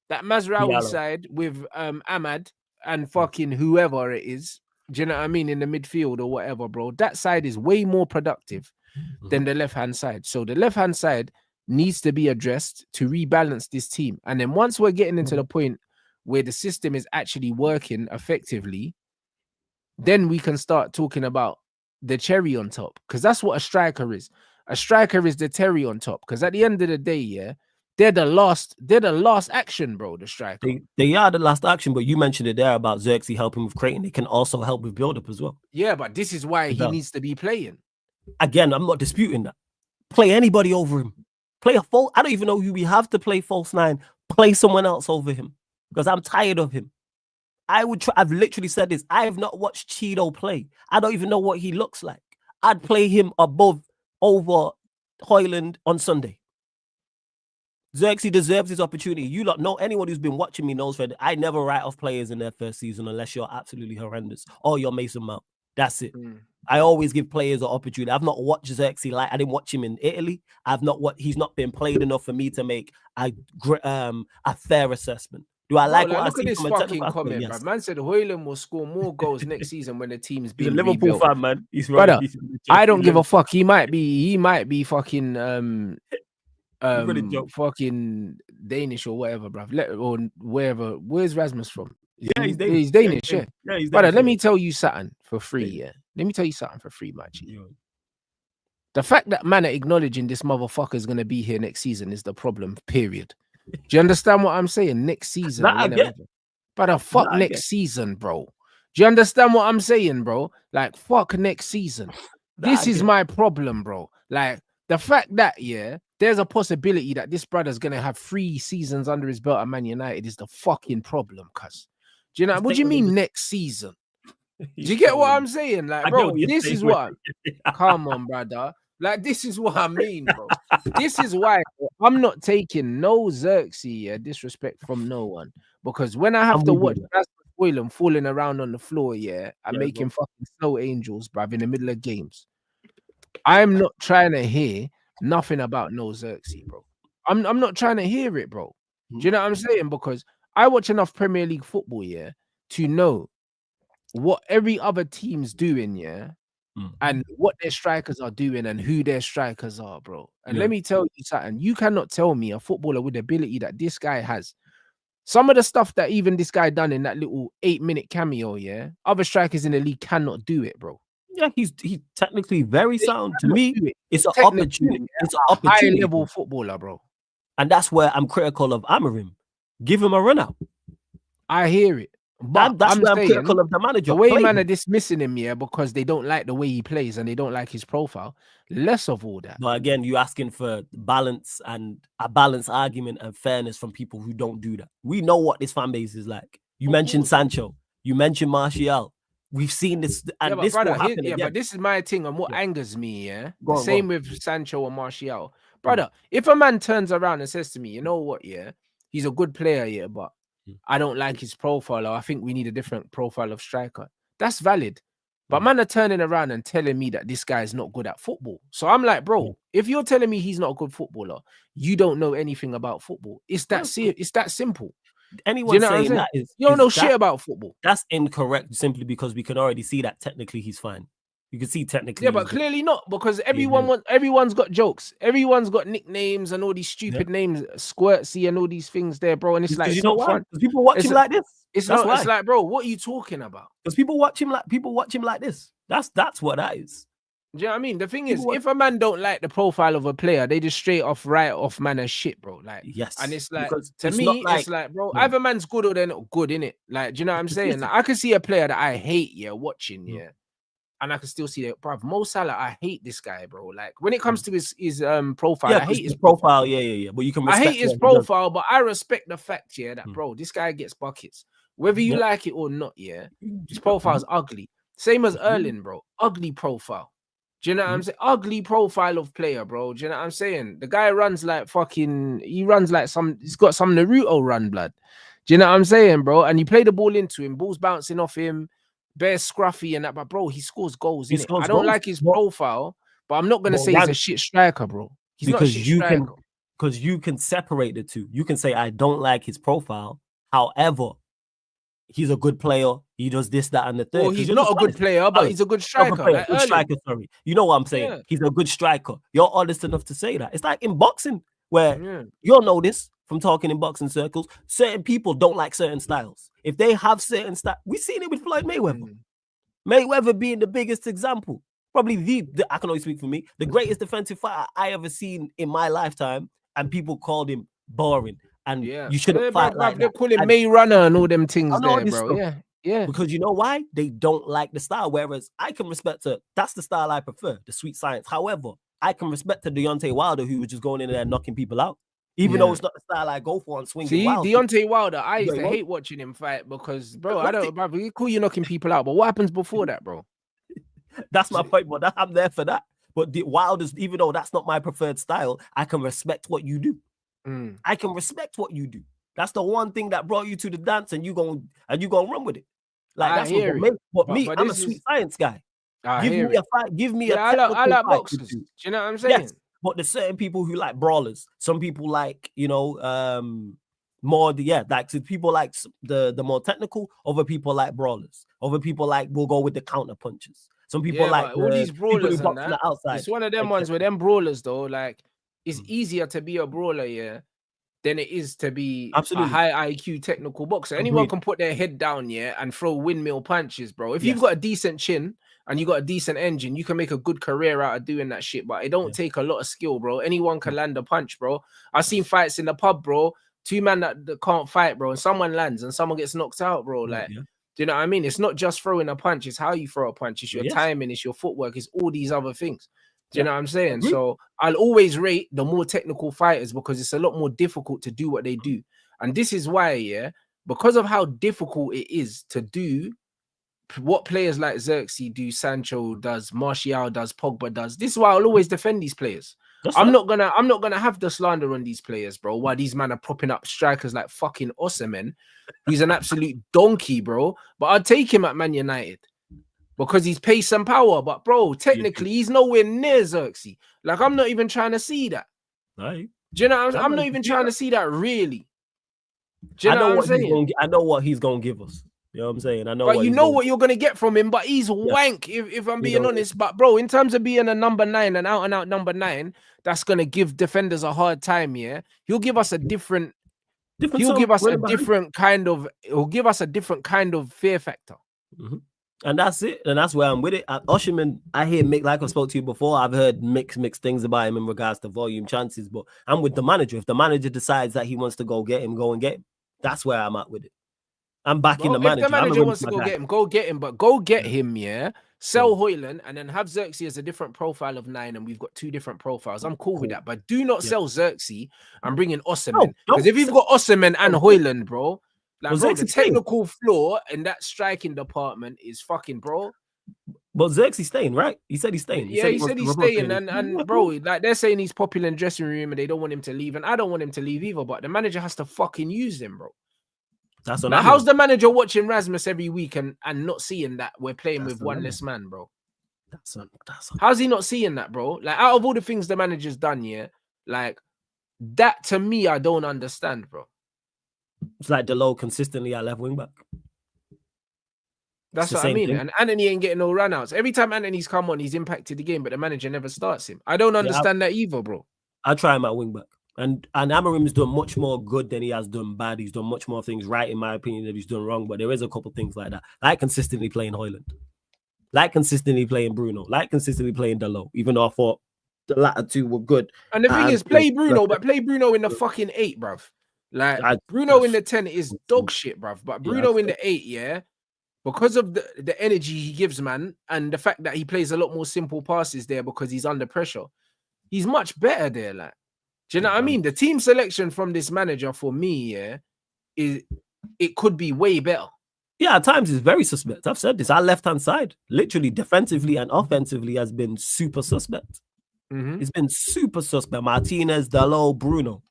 That Mazraoui side with Ahmad and fucking whoever it is, do you know what I mean, in the midfield or whatever, bro, that side is way more productive than the left-hand side. So the left-hand side needs to be addressed to rebalance this team. And then once we're getting into the point where the system is actually working effectively, then we can start talking about the cherry on top, because that's what a striker is. A striker is the cherry on top, because at the end of the day, yeah, they're the last action, bro. The striker. They are the last action, but you mentioned it there about Zirkzee helping with creating. They can also help with build up as well. Yeah, but this is why he needs to be playing. Again, I'm not disputing that. Play anybody over him. Play a false. I don't even know who we have to play false 9. Play someone else over him, because I'm tired of him. I've literally said this. I have not watched Cheeto play. I don't even know what he looks like. I'd play him over Hojlund on Sunday. Zirkzee deserves his opportunity. You lot know, anyone who's been watching me knows that I never write off players in their first season unless you're absolutely horrendous or you're Mason Mount. That's it. I always give players an opportunity. I've not watched Zirkzee I didn't watch him in Italy. He's not been played enough for me to make a fair assessment. Do I like what I see? Look at this fucking comment, yes. Man said Hojlund will score more goals next season when the team's being rebuilt. Liverpool fan, man. He's right. Brother, I don't give a fuck. He might be fucking fucking Danish or whatever, bruv. Or wherever. Where's Rasmus from? Yeah, he's Danish. He's Danish. Brother, let me tell you something for free, yeah. Let me tell you something for free, my G. The fact that man are acknowledging this motherfucker is gonna be here next season is the problem, period. Do you understand what I'm saying? Next season. But fuck next season, bro. Do you understand what I'm saying, bro? Like, fuck next season. This is my problem, bro. Like, the fact that, yeah, there's a possibility that this brother's going to have 3 seasons under his belt at Man United is the fucking problem, cuz. Do you know? What do you mean next season? Do you get what I'm saying? Like, bro, this is what... Come on, brother. Like, this is what I mean, bro. This is why I'm not taking no Zirkzee disrespect from no one. Because when I have to watch Hojlund falling around on the floor, and making fucking snow angels, bruv, in the middle of games, I'm not trying to hear nothing about no Zirkzee, bro. I'm not trying to hear it, bro. Do you know what I'm saying? Because I watch enough Premier League football, to know what every other team's doing, and what their strikers are doing and who their strikers are, bro. And let me tell you something. You cannot tell me a footballer with the ability that this guy has. Some of the stuff that even this guy done in that little 8-minute cameo, other strikers in the league cannot do it, bro. Yeah, he's technically very sound. To me, it's an opportunity. It's an opportunity. High-level footballer, bro. And that's where I'm critical of Amorim. Give him a run out. I hear it. But that's where I'm critical of the manager. The way man are dismissing him, because they don't like the way he plays and they don't like his profile. Less of all that. But again, you're asking for balance and a balanced argument and fairness from people who don't do that. We know what this fan base is like. You mentioned Sancho. You mentioned Martial. We've seen this, and this will happen again. But this is my thing, and what angers me, same with Sancho and Martial. Brother, if a man turns around and says to me, you know what, he's a good player, but I don't like his profile, or I think we need a different profile of striker, that's valid. But man are turning around and telling me that this guy is not good at football. So I'm like, bro, if you're telling me he's not a good footballer, you don't know anything about football. It's that it's that simple. Anyone saying that you don't know shit about football. That's incorrect, simply because we can already see that technically he's fine. You can see technically. Yeah, but clearly not, because everyone's got jokes. Everyone's got nicknames and all these stupid names, Squirtsy and all these things there, bro. And it's like, you know why? Because people watch him like this. It's like, bro, what are you talking about? Because people watch him like this. That's what that is. Do you know what I mean? The thing is, if a man don't like the profile of a player, they just straight off write off man as shit, bro. Like, yes. And it's like, to me, it's like, bro, either man's good or they're not good, innit? Like, do you know what I'm saying? Like, I can see a player that I hate, watching, and I can still see it, bro. Mo Salah, I hate this guy, bro. Like, when it comes to his profile, I hate his profile. Yeah. But you can. I hate his profile, but I respect the fact, that bro, this guy gets buckets, whether you like it or not. His profile's ugly. Same as Erling, bro. Ugly profile. Do you know what I'm saying? Ugly profile of player, bro. Do you know what I'm saying? The guy runs like he runs like he's got some Naruto run, blood. Do you know what I'm saying, bro? And you play the ball into him, ball's bouncing off him. Bare scruffy and that, but bro, he scores goals. I don't like his profile, but I'm not gonna say he's a shit striker, bro. He's not a shit striker. Because you can separate the two. You can say I don't like his profile. However, he's a good player. He does this, that, and the third. Well, he's not a good player, but he's a good striker. Good striker, sorry. You know what I'm saying? Yeah. He's a good striker. You're honest enough to say that. It's like in boxing, where you'll know this from talking in boxing circles. Certain people don't like certain styles. If they have certain styles, we've seen it with Floyd Mayweather. Mayweather being the biggest example. Probably I can only speak for me, the greatest defensive fighter I ever seen in my lifetime, and people called him boring. And you shouldn't fight like they that. call him May Runner and all them things there, bro. Stuff. Yeah. Because you know why? They don't like the style. Whereas I can respect that's the style I prefer, the sweet science. However, I can respect Deontay Wilder, who was just going in there and knocking people out. Even though it's not the style I go for and swinging. See, Deontay Wilder, I used to hate watching him fight because, bro, bro, cool, you're knocking people out, but what happens before that, bro? That's my point, but I'm there for that. But the Wilder's, even though that's not my preferred style, I can respect what you do. I can respect what you do. That's the one thing that brought you to the dance, and you gonna run with it. Like that's what me. I'm a sweet science guy. Give me a fight. Give me a. I like boxers. Do you know what I'm saying? Yes. But there's certain people who like brawlers. Some people like, more like so people like the more technical. Other people like brawlers. Other people will go with the counter punches. Some people like all these brawlers and that. Outside. It's one of them ones where them brawlers though, like it's easier to be a brawler, than it is to be a high IQ technical boxer. Anyone can put their head down, and throw windmill punches, bro. If you've got a decent chin and you got a decent engine, you can make a good career out of doing that shit. But it don't take a lot of skill, bro. Anyone can land a punch, bro. I've seen fights in the pub, bro. Two men that can't fight, bro, and someone lands and someone gets knocked out, bro. Like, do you know what I mean? It's not just throwing a punch; it's how you throw a punch. It's your timing, it's your footwork, it's all these other things. Do you know what I'm saying? So I'll always rate the more technical fighters because it's a lot more difficult to do what they do. And this is why, because of how difficult it is to do what players like Zirkzee do, Sancho does, Martial does, Pogba does. This is why I'll always defend these players. I'm not gonna have the slander on these players, bro. Why these men are propping up strikers like fucking Osimhen, who's an absolute donkey, bro. But I'd take him at Man United because he's pace and power. But bro, technically, he's nowhere near Zirkzee. Like, I'm not even trying to see that. Right. Do you know what I'm not even trying to see that, really. Do you know what I'm saying? I know what he's gonna give us. You know what I'm saying? I know. But you know what you're gonna get from him. But he's wank, if I'm being honest. But bro, in terms of being a number 9, an out and out number 9, that's gonna give defenders a hard time. Yeah, he'll give us a different. He'll give us a different kind of. He'll give us a different kind of fear factor. And that's it. And that's where I'm with it. Osimhen, I hear Mick, like I spoke to you before, I've heard mixed things about him in regards to volume chances. But I'm with the manager. If the manager decides that he wants to go get him, go and get him. That's where I'm at with it. I'm backing the manager. If the manager wants to go get him, but go get him, yeah. Sell Hojlund and then have Zirkzee as a different profile of 9, and we've got 2 different profiles. I'm cool with that, but do not sell Zirkzee and bring in Osimhen. Because if you've got Osimhen and Hojlund, bro, like, bro, the technical flaw in that striking department is fucking, bro. But Zirkzee's staying, right? He said he's staying. He said he's staying, and bro, like, they're saying he's popular in dressing room and they don't want him to leave, and I don't want him to leave either. But the manager has to fucking use him, bro. That's now, how's the manager watching Rasmus every week and not seeing that we're playing with one less man, bro? How's he not seeing that, bro? Like, out of all the things the manager's done, yeah, like that to me, I don't understand, bro. It's like Delo consistently at left wing back. That's what I mean. And Anthony ain't getting no run-outs. Every time Anthony's come on, he's impacted the game, but the manager never starts him. I don't understand that either, bro. I try him at wing back. And Amarim's done much more good than he has done bad. He's done much more things right, in my opinion, that he's done wrong. But there is a couple things like that. Like consistently playing Hojlund. Like consistently playing Bruno. Like consistently playing Delo. Even though I thought the latter 2 were good. And the thing is, play Bruno, but play Bruno in the fucking 8, bruv. Like, Bruno in the 10 is dog shit, bruv. But Bruno in the 8, yeah, because of the energy he gives, man, and the fact that he plays a lot more simple passes there because he's under pressure, he's much better there, like. Do you know what I mean? The team selection from this manager for me, yeah, it could be way better. Yeah, at times it's very suspect. I've said this. Our left-hand side, literally defensively and offensively, has been super suspect. It's been super suspect. Martinez, Delo, Bruno.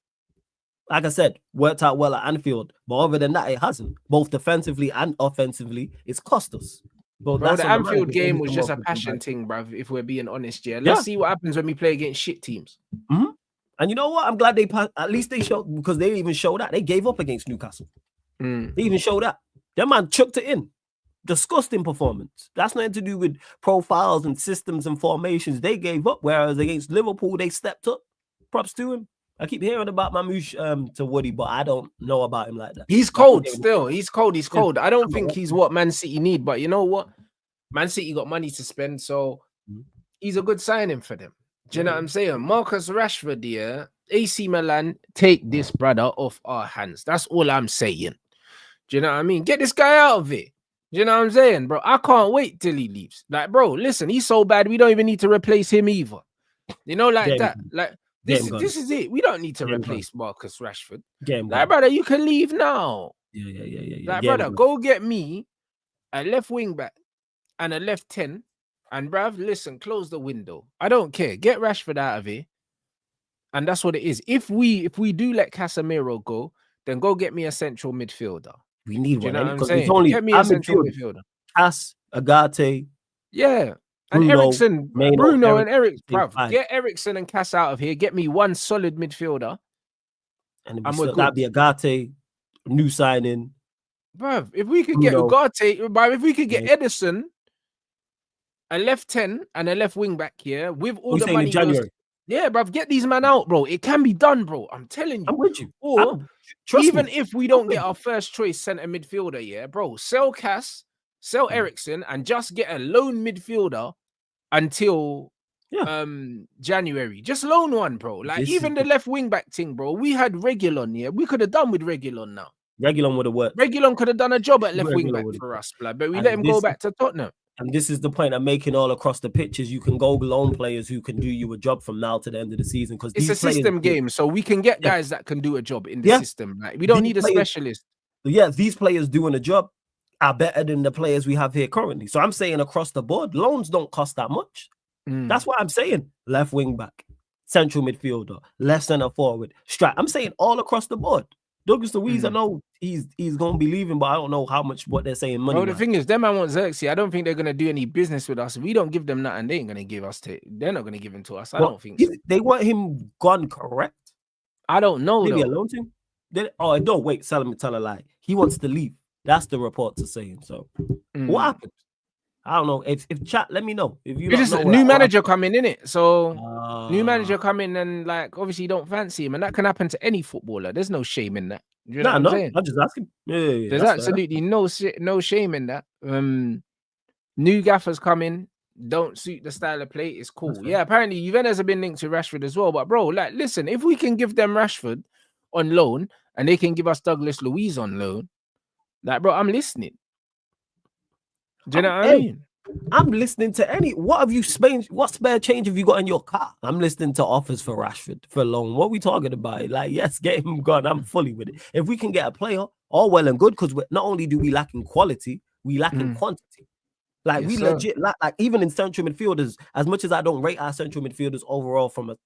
Like I said, worked out well at Anfield. But other than that, it hasn't. Both defensively and offensively, it's cost us. But bro, the Anfield game was just a passion thing, bruv, if we're being honest, yeah. Let's see what happens when we play against shit teams. And you know what? I'm glad at least they showed, because they even showed that. They gave up against Newcastle. They even showed that. That man chucked it in. Disgusting performance. That's nothing to do with profiles and systems and formations. They gave up, whereas against Liverpool, they stepped up. Props to him. I keep hearing about Mamouche to Woody, but I don't know about him like that. He's cold still. He's cold. He's cold. I don't think he's what Man City need, but you know what? Man City got money to spend, so he's a good signing for them. Do you know what I'm saying? Marcus Rashford, yeah, AC Milan, take this brother off our hands. That's all I'm saying. Do you know what I mean? Get this guy out of it. Do you know what I'm saying, bro? I can't wait till he leaves. Like, bro, listen, he's so bad, we don't even need to replace him either. You know, like that. Like, this is it. We don't need to replace Marcus Rashford. Like, brother, you can leave now. Yeah. Like, brother, go get me a left wing back and a left 10. And bruv, listen, close the window. I don't care. Get Rashford out of here. And that's what it is. If we do let Casemiro go, then go get me a central midfielder. We need one. You know what I'm saying? Get me a central midfielder. Cass, Agate. Yeah. And Eriksen, Bruno and Eriksen. Bruv, get Eriksen and Cass out of here. Get me one solid midfielder. And that'd be Agate, new signing. Bruv, if we could get Agate, bruv, if we could get Edison, a left 10 and a left wing back here with all the money. Yeah, bruv, get these men out, bro. It can be done, bro. I'm telling you. I'm with you. Or even if we don't get our first choice centre midfielder, yeah, bro, sell Cass, sell Eriksen, and just get a lone midfielder until January. Just loan one, bro. Like, even the left wing back thing, bro. We had Reguilon, yeah. We could have done with Reguilon now. Reguilon would have worked. Reguilon could have done a job at left wing back for us, but we let him go back to Tottenham. And this is the point I'm making all across the pitches. You can go loan players who can do you a job from now to the end of the season, because it's a system game, so we can get guys that can do a job in the system. Like, we don't need a specialist. Yeah, these players doing a job, are better than the players we have here currently. So I'm saying across the board, loans don't cost that much. That's what I'm saying. Left wing back, central midfielder, left centre forward, strike. I'm saying all across the board. Douglas Luiz, I know he's going to be leaving, but I don't know how much what they're saying money. Well, the thing is, them man want Zirkzee. I don't think they're going to do any business with us. If we don't give them nothing, they ain't going to give us they're not going to give him to us. I don't think so. They want him gone, correct? I don't know, Maybe though. a loan team? No, wait, tell a lie. He wants to leave. That's the reports are saying. So what happened? I don't know. If chat, let me know. If you just know new manager coming in it. So new manager coming and like obviously you don't fancy him, and that can happen to any footballer. There's no shame in that. You know what I'm saying? I'm just asking. Yeah, there's absolutely no shame in that. New gaffers coming, don't suit the style of play. It's cool. Yeah, apparently Juventus have been linked to Rashford as well. But bro, like, listen, if we can give them Rashford on loan and they can give us Douglas Luiz on loan, like, bro, I'm listening. Do you know what I mean? I'm listening to what spare change have you got in your car? I'm listening to offers for Rashford for loan. What are we talking about? Like, yes, get him gone. I'm fully with it. If we can get a player, all well and good, because not only do we lack in quality, we lack in quantity. Like, we legit like even in central midfielders, as much as I don't rate our central midfielders overall from a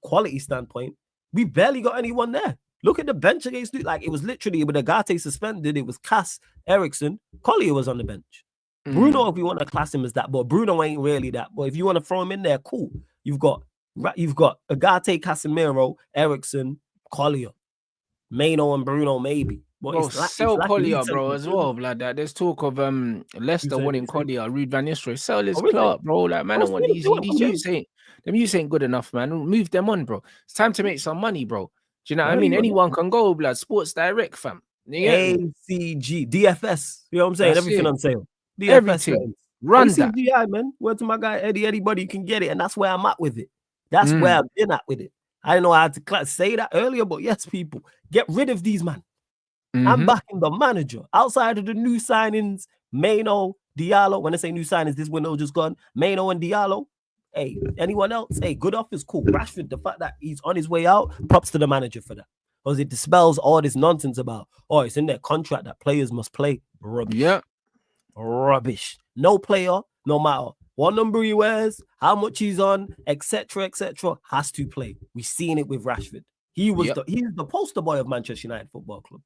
quality standpoint, we barely got anyone there. Look at the bench against, like, it was literally with Agate suspended, it was Cass, Ericsson, Collier was on the bench. Bruno, if you want to class him as that, but Bruno ain't really that. But if you want to throw him in there, cool. You've got Agate, Casemiro, Ericsson, Collier, Mainoo, and Bruno maybe. But bro, sell Collier, bro, as well, blood. That there's talk of Leicester wanting Collier, Ruud van Nistelrooy. Sell his Clark, bro. Like, man, I don't want these youths ain't good enough, man. Move them on, bro. It's time to make some money, bro. Do you know what I mean? Anyone can go, blood. Sports Direct, fam. ACG, DFS. You know what I'm saying? Everything on sale. DFS everything. Run that. ACGI, man. Word to my guy Eddie. Anybody can get it, and that's where I'm at with it. That's where I've been at with it. I didn't know how to say that earlier, but yes, people, get rid of these, man. I'm backing the manager. Outside of the new signings, Mainoo, Diallo. When I say new signings, this window just gone. Mainoo and Diallo. Hey, anyone else? Hey, good offers, cool. Rashford, the fact that he's on his way out, props to the manager for that. Because it dispels all this nonsense about, it's in their contract that players must play. Rubbish. Yeah. Rubbish. No player, no matter what number he wears, how much he's on, etc., has to play. We've seen it with Rashford. He's the poster boy of Manchester United Football Club.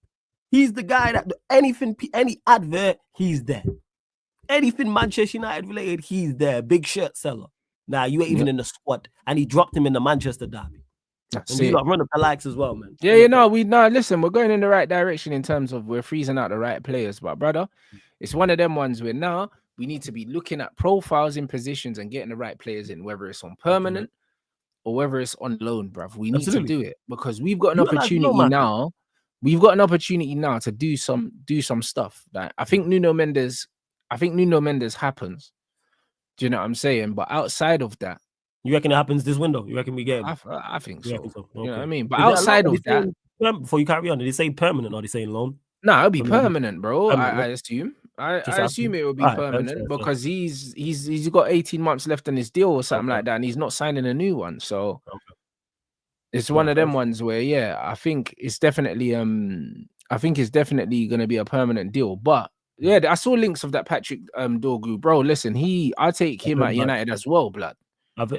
He's the guy that any advert, he's there. Anything Manchester United related, he's there. Big shirt seller. Now you ain't even in the squad, and he dropped him in the Manchester derby. And you run up the likes as well, man. Listen, we're going in the right direction in terms of we're freezing out the right players, but brother, it's one of them ones where now we need to be looking at profiles in positions and getting the right players in, whether it's on permanent or whether it's on loan, bruv. We need to do it because we've got an opportunity now. We've got an opportunity now to do some stuff. Like, I think Nuno Mendes happens. Do you know what I'm saying? But outside of that, you reckon it happens this window? You reckon we get him? I think so. Okay. You know what I mean? But outside of that, before you carry on, did they say permanent or are they saying loan? No, it'll be permanent, bro. I assume. I assume it will be permanent because he's got 18 months left on his deal or something like that, and he's not signing a new one. So it's one of them ones where I think it's definitely going to be a permanent deal. But yeah, I saw links of that Patrick Dorgu, bro. Listen, I take him at United as well, blood.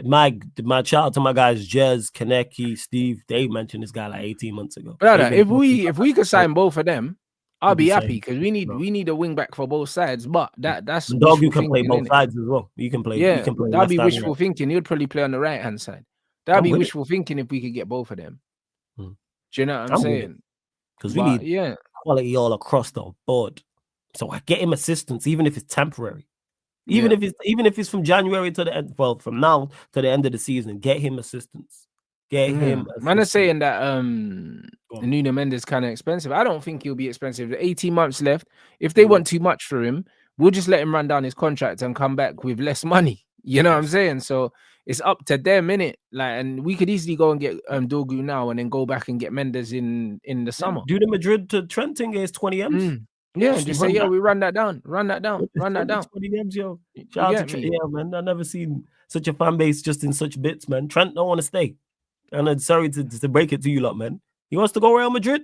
My shout out to my guys, Jez, Kaneki, Steve. They mentioned this guy like 18 months ago. Brother, if we could sign both of them, I'll be happy because we need a wing back for both sides. But that's dog. You can play both sides as well. You can play. Yeah, you can play that'd be wishful thinking. He'd probably play on the right hand side. That'd be wishful thinking if we could get both of them. Do you know what I'm saying? Because we need quality all across the board. So I get him assistance, even if it's temporary. Even if it's from January to the end, from now to the end of the season, get him assistance. Man is saying that Nuno Mendes kind of expensive. I don't think he'll be expensive. The 18 months left. If they want too much for him, we'll just let him run down his contract and come back with less money. You know what I'm saying? So it's up to them, innit? Like, and we could easily go and get Dorgu now and then go back and get Mendes in the summer. Do the Madrid to Trent thing is 20 M's. Yeah, just say, we run that down. 20 M's, yo. Shout out to Trent. Yeah, man. I've never seen such a fan base just in such bits, man. Trent don't want to stay. And I'm sorry to break it to you lot, man. He wants to go Real Madrid.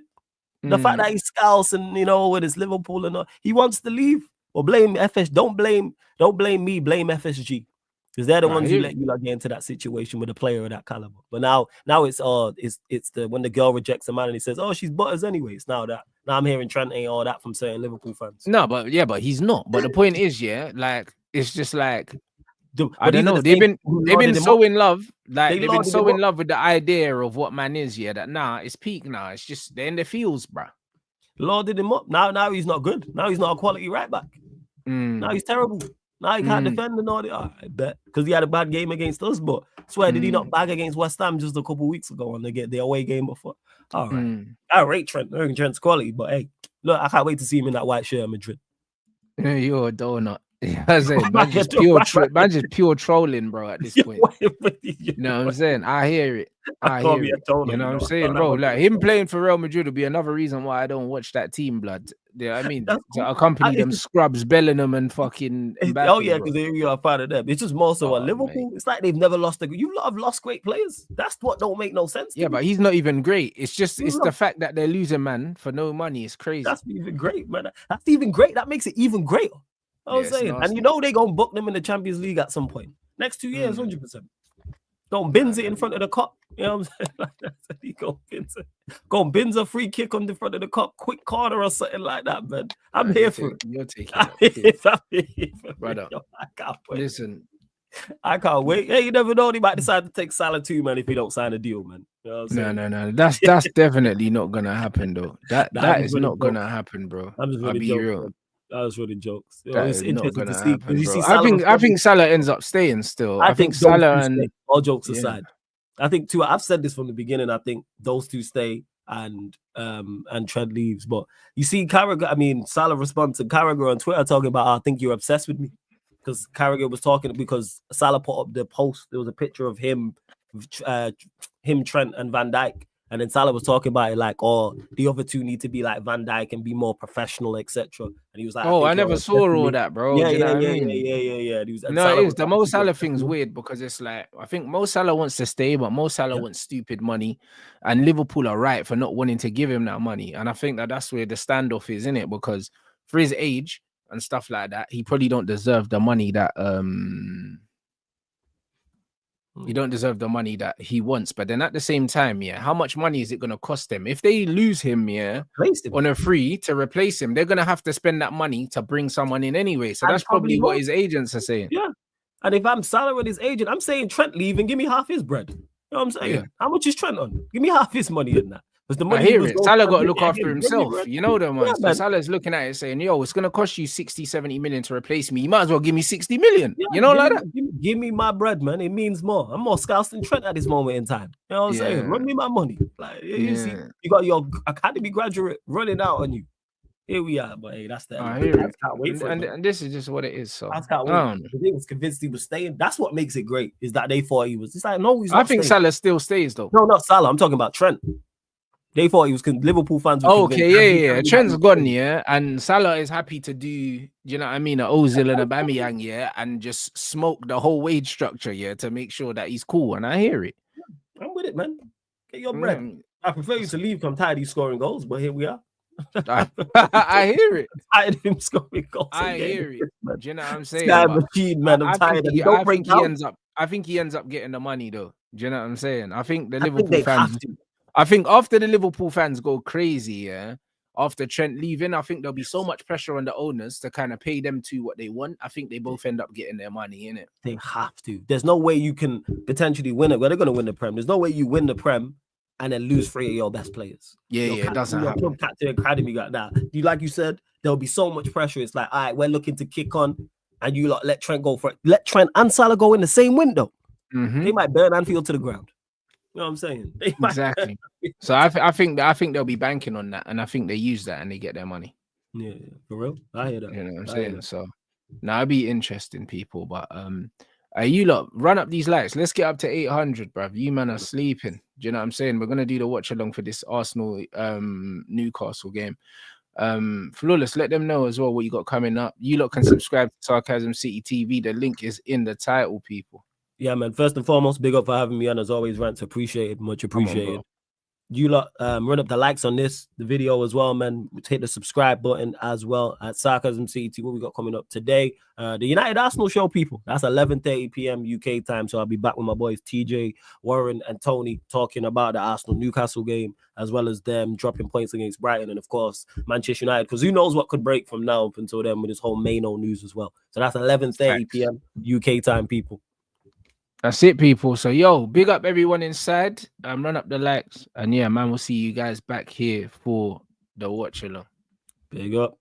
The fact that he's scouts and with his Liverpool and all, he wants to leave. Or blame FS. Don't blame me. Blame FSG. Because they're the ones who let you get into that situation with a player of that caliber. But now it's the when the girl rejects a man and he says, "Oh, she's butters anyway." It's now I'm hearing Trent ain't all that from certain Liverpool fans. No, but he's not. But the point is, like it's just like I don't know. They've been so in love, like they've been so in love with the idea of what man is. Yeah, that it's peak now. It's just they're in the fields, bro. Lauded him up. Now he's not good. Now he's not a quality right back. Now he's terrible. Now he can't defend and all that. I bet because he had a bad game against us. But I swear, did he not bag against West Ham just a couple of weeks ago and they get the away game before? All right. I rate Trent. I think Trent's quality. But hey, look, I can't wait to see him in that white shirt at Madrid. You're a donut. I say, man, just pure trolling, bro. At this point, you know what I'm saying? I hear it. I hear it. You know what I'm saying, bro? Like him playing for Real Madrid will be another reason why I don't watch that team, blood. Yeah, I mean, to accompany them scrubs, Bellingham and fucking Mbappe, oh yeah, because you are part of them. It's just more so Liverpool. Mate. It's like they've never lost you lot have lost great players. That's what don't make no sense. Yeah, but he's not even great. It's just the fact that they're losing, man, for no money. It's crazy. That's even great, man. That's even great. That makes it even greater. I was saying, and they're gonna book them in the Champions League at some point. Next 2 years, 100%. Don't binz it in front of the cup. You know what I'm saying? He go binz a free kick on the front of the cup, quick corner or something like that, man. I'm here for it. You're taking it, brother. Yo, I can't wait. Listen, I can't wait. Hey, you never know. He might decide to take Salah too, man, if he don't sign a deal, man. You know what I'm saying? No. That's definitely not gonna happen, though. That is not gonna happen, bro. I'll be real. Man. That was really jokes. It's interesting to see. I think Salah ends up staying still. I think Salah and all jokes aside, I think too. I've said this from the beginning. I think those two stay and Trent leaves. But you see, Salah responds to Carragher on Twitter talking about, "I think you're obsessed with me," because Carragher was talking because Salah put up the post. There was a picture of him, Trent, and Van Dijk. And then Salah was talking about it like, the other two need to be like Van Dijk and be more professional, etc. And he was like, I never saw all that, bro. Yeah. No, it is. The Mo Salah thing's weird because it's like, I think Mo Salah wants to stay, but Mo Salah wants stupid money. And Liverpool are right for not wanting to give him that money. And I think that's where the standoff is, innit? Because for his age and stuff like that, he probably don't deserve the money that you don't deserve the money that he wants. But then at the same time, how much money is it going to cost them? If they lose him, on a free to replace him, they're going to have to spend that money to bring someone in anyway. So that's probably what his agents are saying. Yeah. And if I'm Salah with his agent, I'm saying Trent leave and give me half his bread. You know what I'm saying? Yeah. How much is Trent on? Give me half his money in that. The money I hear it. Salah got to look after himself. You know them ones. So Salah's looking at it saying, yo, it's going to cost you 60, 70 million to replace me. You might as well give me 60 million. Yeah, you know, like that? Give me my bread, man. It means more. I'm more scouts than Trent at this moment in time. You know what I'm saying? Run me my money. Like, you see, you got your academy graduate running out on you. Here we are, but hey, that's that. I hear it. Can't wait for it, and this is just what it is. So I can't wait. They was convinced he was staying. That's what makes it great. Is that they thought he was. It's like no, he's not. I think staying. Salah still stays though. No, not Salah. I'm talking about Trent. They thought he was. Liverpool fans. Okay, Trent's gone, and Salah is happy to do. You know what I mean? An Ozil and a Aubameyang, and just smoke the whole wage structure, to make sure that he's cool. And I hear it. I'm with it, man. Get your bread. I prefer you to leave. I'm tired of you scoring goals, but here we are. I hear it. I'm tired of him scoring goals. I hear it. Do you know what I'm saying? Machine, man. I'm tired of him. I think he ends up getting the money though. Do you know what I'm saying? I think the Liverpool fans. I think after the Liverpool fans go crazy, after Trent leaving, I think there'll be so much pressure on the owners to kind of pay them to what they want. I think they both end up getting their money in it. They have to. There's no way you can potentially win it. Well, they're going to win the Prem. There's no way you win the Prem and then lose 3 of your best players. It doesn't happen. Captain Academy got that. Like you said, there'll be so much pressure. It's like, all right, we're looking to kick on, and you let Trent go for it. Let Trent and Salah go in the same window. Mm-hmm. They might burn Anfield to the ground. You know what I'm saying? Exactly. So I think they'll be banking on that, and I think they use that and they get their money. Yeah, for real. I hear that. You know what I'm saying? So now it'll be interesting, people. But you lot run up these likes. Let's get up to 800, bruv. You man are sleeping. Do you know what I'm saying? We're gonna do the watch along for this Arsenal Newcastle game. Flawless, let them know as well what you got coming up. You lot can subscribe to Sarcasm City TV. The link is in the title, people. Yeah, man. First and foremost, big up for having me on. As always, Rants appreciated, much appreciated. you lot run up the likes on the video as well, man. Hit the subscribe button as well at Sarcasm CT. What we got coming up today? The United Arsenal show, people. That's 11:30 p.m. UK time. So I'll be back with my boys TJ, Warren, and Tony talking about the Arsenal Newcastle game, as well as them dropping points against Brighton, and of course Manchester United, because who knows what could break from now up until then with this whole Mainoo news as well. So that's 11:30 p.m. UK time, people. That's it, people. So, yo, big up everyone inside. Run up the likes. And yeah, man, we'll see you guys back here for the watch along. Big up.